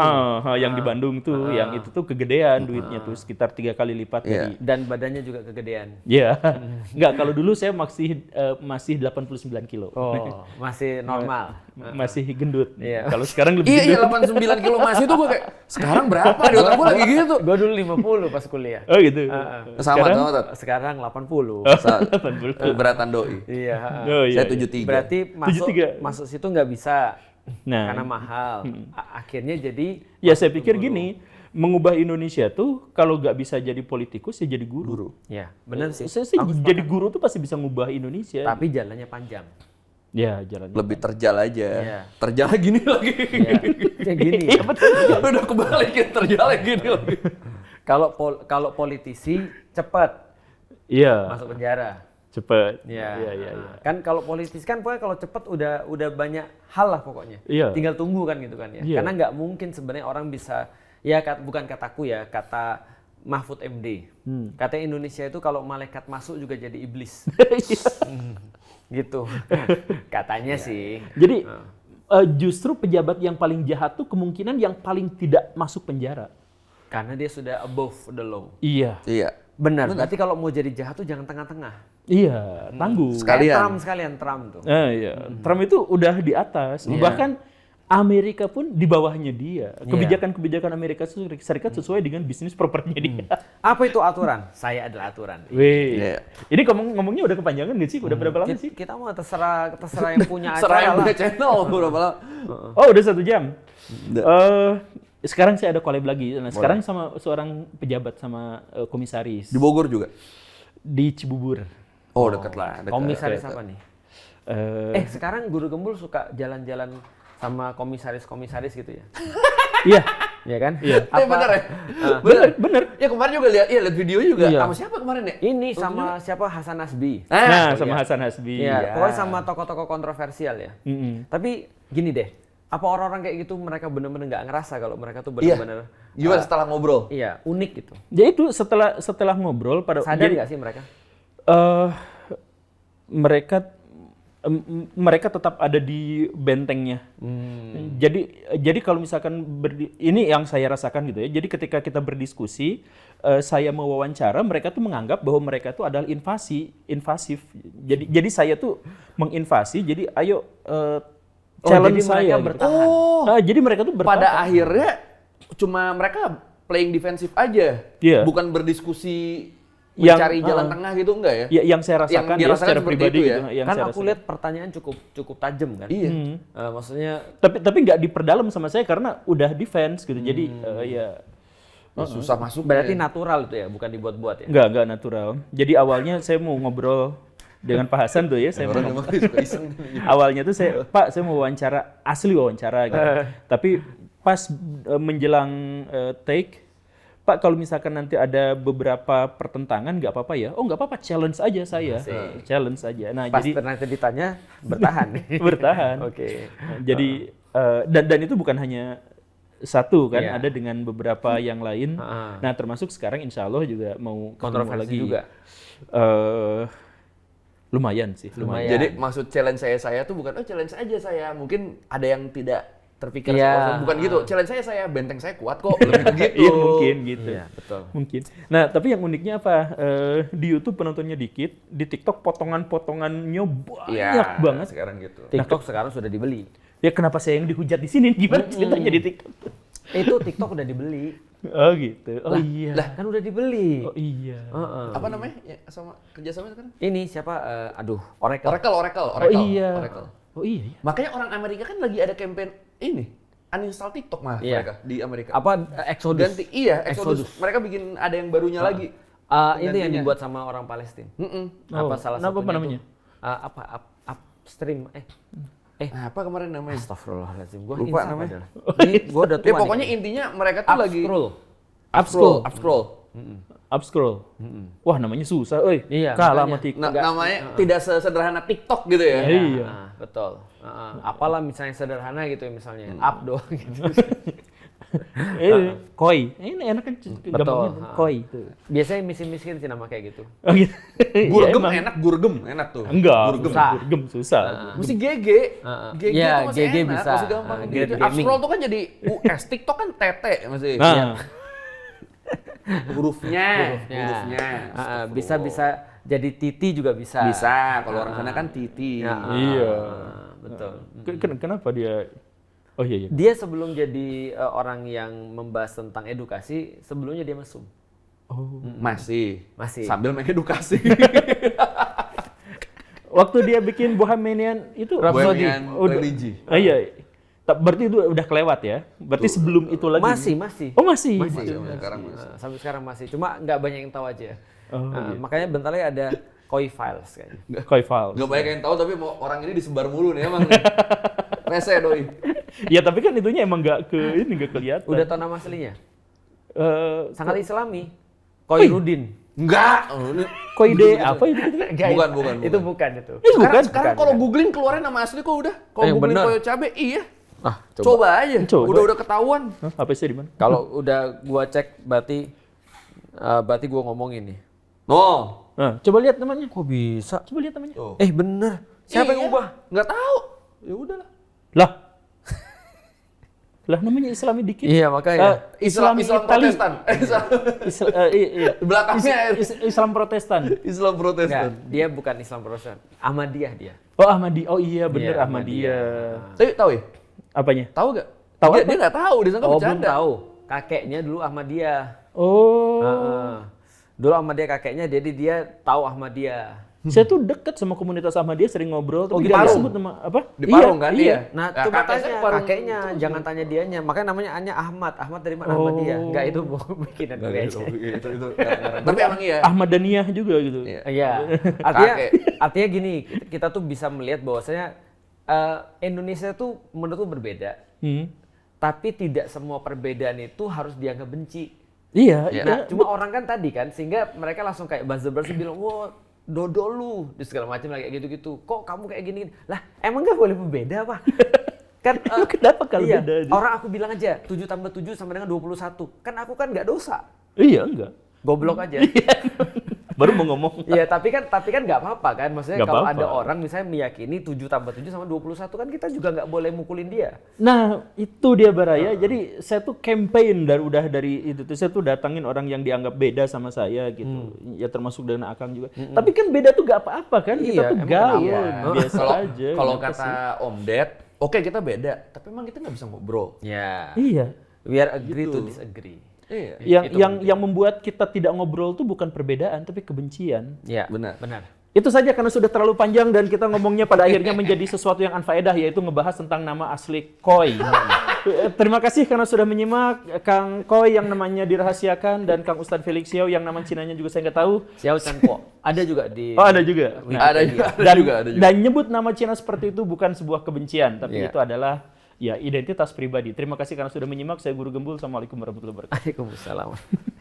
Yang di Bandung tuh, yang itu tuh kegedean duitnya tuh sekitar 3 kali lipat Iya. dari. Dan badannya juga kegedean. Iya, nggak, kalau dulu saya masih 89 kilo, Oh, masih normal. masih gendut. Iya. Kalau sekarang lebih Iya, gendut. 89 kilo masih tuh gue kayak sekarang berapa? Di otak gue lagi gitu. Gue dulu 50 pas kuliah. Oh gitu. Sama Tat. Sekarang 80. Beratan doi. Iya. Oh iya. Saya 73. Berarti masuk 73. masuk situ nggak bisa Nah, karena mahal. Akhirnya jadi ya saya pikir gini, mengubah Indonesia tuh kalau nggak bisa jadi politikus ya jadi guru. ya benar sih. Saya sih jadi guru tuh pasti bisa ngubah Indonesia. Tapi jalannya panjang. Ya jalannya. Lebih terjal aja. Iya. Terjal gini lagi. Ya, kayak gini. Iya betul. Udah kebalik ya, terjal gini lagi. Kalau politisi cepat Iya. masuk penjara. Cepet. Ya. Iya, iya. Kan kalau politis kan pokoknya kalau cepat udah banyak hal lah pokoknya. Iya. Tinggal tunggu kan gitu kan ya. Iya. Karena nggak mungkin sebenarnya orang bisa ya bukan kataku ya, kata Mahfud MD. Katanya Indonesia itu kalau malaikat masuk juga jadi iblis. Gitu. Katanya sih. Jadi justru pejabat yang paling jahat tuh kemungkinan yang paling tidak masuk penjara. Karena dia sudah above the law. Iya. Iya. Benar. Berarti kalau mau jadi jahat tuh jangan tengah-tengah. Iya, tangguh. Sekalian. Kayak Trump tuh. Iya. Trump itu udah di atas. Bahkan Amerika pun di bawahnya dia. Kebijakan-kebijakan Amerika Serikat sesuai dengan bisnis propertinya dia. Apa itu aturan? Saya adalah aturan. Wih. Iya. Ini ngomongnya udah kepanjangan nggak sih? Udah berapa lama sih? Kita mau terserah yang punya Serah acara yang lah. punya channel berapa lama? Oh, udah 1 jam. Sekarang saya ada collab lagi. Nah, sekarang sama seorang pejabat, sama komisaris Di Bogor juga. di Cibubur. Oh, deket lah. Deket. Komisaris apa nih? Eh, Sekarang Guru Gembul suka jalan-jalan sama komisaris-komisaris gitu ya. Iya. Iya kan? Iya. Bener ya? Bener. Ya kemarin juga lihat video juga. Iya. Sama siapa kemarin ya? Ini sama siapa? Hasan Nasbi. Nah, oh sama iya. Hasan Hasbi. Iya, pokoknya sama tokoh-tokoh kontroversial ya. Tapi gini deh, apa orang-orang kayak gitu mereka benar-benar nggak ngerasa kalau mereka tuh benar-benar Gimana setelah ngobrol? iya, unik gitu. Ya itu setelah ngobrol pada Sadar nggak sih mereka? eh, mereka tetap ada di bentengnya. Jadi kalau misalkan ini yang saya rasakan gitu ya. Jadi ketika kita berdiskusi, saya mewawancara, mereka tuh menganggap bahwa mereka tuh adalah invasif. Jadi saya tuh menginvasi. Jadi ayo challenge jadi mereka saya. bertahan. Jadi mereka tuh bertahan. Pada akhirnya cuma mereka playing defensif aja. Iya. Bukan berdiskusi Yang- mencari jalan tengah gitu enggak ya? Ya, yang saya rasakan Yang dirasakan secara seperti pribadi itu ya? gitu. Yang Kan saya aku rasakan. lihat pertanyaan cukup tajam kan. Iya. Maksudnya Tapi nggak diperdalam sama saya karena udah defense gitu. Jadi ya Susah masuk. berarti natural itu ya, bukan dibuat-buat ya. nggak natural. Jadi awalnya saya mau ngobrol dengan Pak Hasan tuh ya, saya mau Orang emang suka iseng. awalnya tuh saya mau wawancara, asli wawancara gitu. Tapi pas menjelang take, Pak kalau misalkan nanti ada beberapa pertentangan nggak apa-apa ya? Oh nggak apa-apa, challenge aja saya, challenge aja. Nah Pas jadi nanti ditanya bertahan. bertahan. Oke. Jadi dan itu bukan hanya satu kan, Iya. ada dengan beberapa yang lain. Heeh. Nah termasuk sekarang Insya Allah juga mau ketemu Kontroversi lagi. juga. Lumayan sih, lumayan. Jadi maksud challenge saya tuh bukan challenge aja saya. Mungkin ada yang tidak terpikir Iya. seperti itu. Bukan gitu. Challenge saya benteng saya kuat kok. Lebih begitu. Iya mungkin gitu. Iya, betul. Mungkin. Nah tapi yang uniknya apa? Di YouTube penontonnya dikit, di TikTok potongannya banyak Iya, banget. sekarang gitu. TikTok sekarang sudah dibeli. Ya kenapa saya yang dihujat di sini? Gimana ceritanya di TikTok? Itu TikTok udah dibeli. Oh gitu. Oh iya. Kan udah dibeli. Oh iya. Apa namanya? Ya, sama kerjasama sekarang? Ini siapa? Oracle. Oracle. Oh iya. Oracle. Oh iya. Ya. Makanya orang Amerika kan lagi ada campaign ini. Uninstall TikTok mah Iya. mereka di Amerika. Apa Exodus? Ganti, Exodus. Mereka bikin ada yang barunya lagi. Itu yang dibuat sama orang Palestina. Oh, Apa salah kenapa satunya namanya? Tuh, upstream. Nah, apa kemarin namanya? Astagfirullahaladzim. Gua Lupa insaf namanya. padahal. Ini gua udah tua Ya nih. pokoknya intinya mereka tuh lagi Upscroll. upscroll. Upscroll. Wah namanya susah, Iya, kalah makanya. sama TikTok. Namanya tidak sesederhana TikTok gitu ya. Iya. Betul. Apalah misalnya sederhana gitu ya misalnya. Up doang gitu. Koi. Ini enak kan gampangnya koi. Tuh. Biasanya miskin-miskin sih nama kayak gitu. Oh gitu. Gurgem Ya, emang. enak, gurgem enak tuh. Enggak, Gurgem. gurgem susah. Mesti GG. GG Iya, tuh masih GG enak, bisa. masih gampang. Great Gitu. gaming. Upscroll tuh kan jadi US, TikTok kan tete masih. Nah, Hurufnya. Bisa jadi titi juga bisa. Bisa, kalau orang sana kan titi. iya. Betul. Kenapa dia? Oh iya. Dia sebelum jadi orang yang membahas tentang edukasi, sebelumnya dia mesum. Oh. Masih. Sambil mengedukasi. Waktu dia bikin Bohemian itu Bohemian udah- Religi. Ah, iya. Berarti itu udah kelewat ya? Berarti sebelum itu lagi? Masih. Oh masih. Sekarang masih. Sampai sekarang masih. Cuma nggak banyak yang tahu aja. Oh, Makanya bentar lagi ada Koi Files kayaknya. Koi Files. Gak banyak yang tahu tapi mau orang ini disebar mulu nih emang. Rese doi. Ya tapi kan itunya emang nggak kelihatan. Udah tahu nama aslinya? Eh, Sangat Islami. Koi Rudin. Enggak. Koi de apa itu? Enggak, Bukan. Itu bukan itu. Sekarang kalau googling keluarin nama asli kok udah. Kalau Yang googling bener. Koyo Cabe, iya. Coba. Coba aja. Coba. Udah ketahuan. Hah, apa sih di mana? Kalau udah gua cek berarti gua ngomongin nih. No. Nah, coba lihat namanya. Kok bisa? Coba lihat namanya. Tuh. Bener. Siapa yang ubah? Enggak tahu. Ya udahlah. Lah namanya Islami dikit. Iya, makanya. Islam Itali. Protestan. Iya. Belakangnya Islam Protestan. Islam Protestan. Enggak, dia bukan Islam Protestan. Ahmadiyah dia. Oh Ahmadi. Oh iya bener Iya, Ahmadiyah. Tapi tahu ya? Apanya? Tahu gak? Tahu dia, apa? dia nggak tahu, dia sangka Belum bercanda. tahu. Kakeknya dulu Ahmadiyah. Oh. Dulu Ahmadiyah kakeknya, jadi dia tahu Ahmadiyah. Saya tuh deket sama komunitas Ahmadiyah, sering ngobrol, tapi di nggak Parung? disebut nama apa? Di Parung kan? Iya. Nah, Ya, coba kakek saya tanya Parung. kakeknya, jangan tanya dianya. Makanya namanya Anya Ahmad. Ahmad dari mana Ahmadiyah? Enggak, itu bikinan gue aja. Itu. Tapi emang iya. Ahmadaniyah juga gitu. Iya. Iya. Artinya gini, kita tuh bisa melihat bahwasanya Indonesia tuh menurutku berbeda. Tapi tidak semua perbedaan itu harus dianggap benci. Iya. Nah, cuma orang kan tadi kan, sehingga mereka langsung kayak buzzer-buzzer bilang, wah dodol lu, di segala macam kayak gitu-gitu. Kok kamu kayak gini? Lah, emang gak boleh berbeda apa? Kan kenapa kalau iya, beda? orang aku bilang aja 7 tambah 7 sama dengan 21. Kan aku kan nggak dosa. Iya, enggak. Goblok aja. Baru mau ngomong. Iya, tapi kan nggak apa-apa kan. Maksudnya Nggak kalau apa-apa. ada orang misalnya meyakini 7 tambah 7 sama 21 kan kita juga nggak boleh mukulin dia. Nah, itu dia Baraya. Jadi saya tuh campaign dari itu tuh, saya tuh datangin orang yang dianggap beda sama saya gitu. Ya termasuk dengan Akang juga. Tapi kan beda tuh gak apa-apa kan? Kita Iya, tuh emang gaul, kenapa? biasa aja. Kalau Kenapa kata sih? Om Ded, oke kita beda, tapi emang kita nggak bisa ngobrol. Ya. Iya. We are agree to disagree. Iya. Yang membuat kita tidak ngobrol tuh bukan perbedaan tapi kebencian. Iya, Benar. Itu saja karena sudah terlalu panjang dan kita ngomongnya pada akhirnya menjadi sesuatu yang unfaedah, yaitu ngebahas tentang nama asli Koi. Terima kasih karena sudah menyimak. Kang Koi yang namanya dirahasiakan dan Kang Ustadz Felix Xiao yang nama Cinanya juga saya nggak tahu. Xiao Chan Po. Ada juga di Oh, ada juga. Nah, Ada juga. dan nyebut nama Cina seperti itu bukan sebuah kebencian, tapi Iya. itu adalah ya identitas pribadi. Terima kasih karena sudah menyimak. Saya Guru Gembul. Assalamualaikum warahmatullahi wabarakatuh. Waalaikumsalam.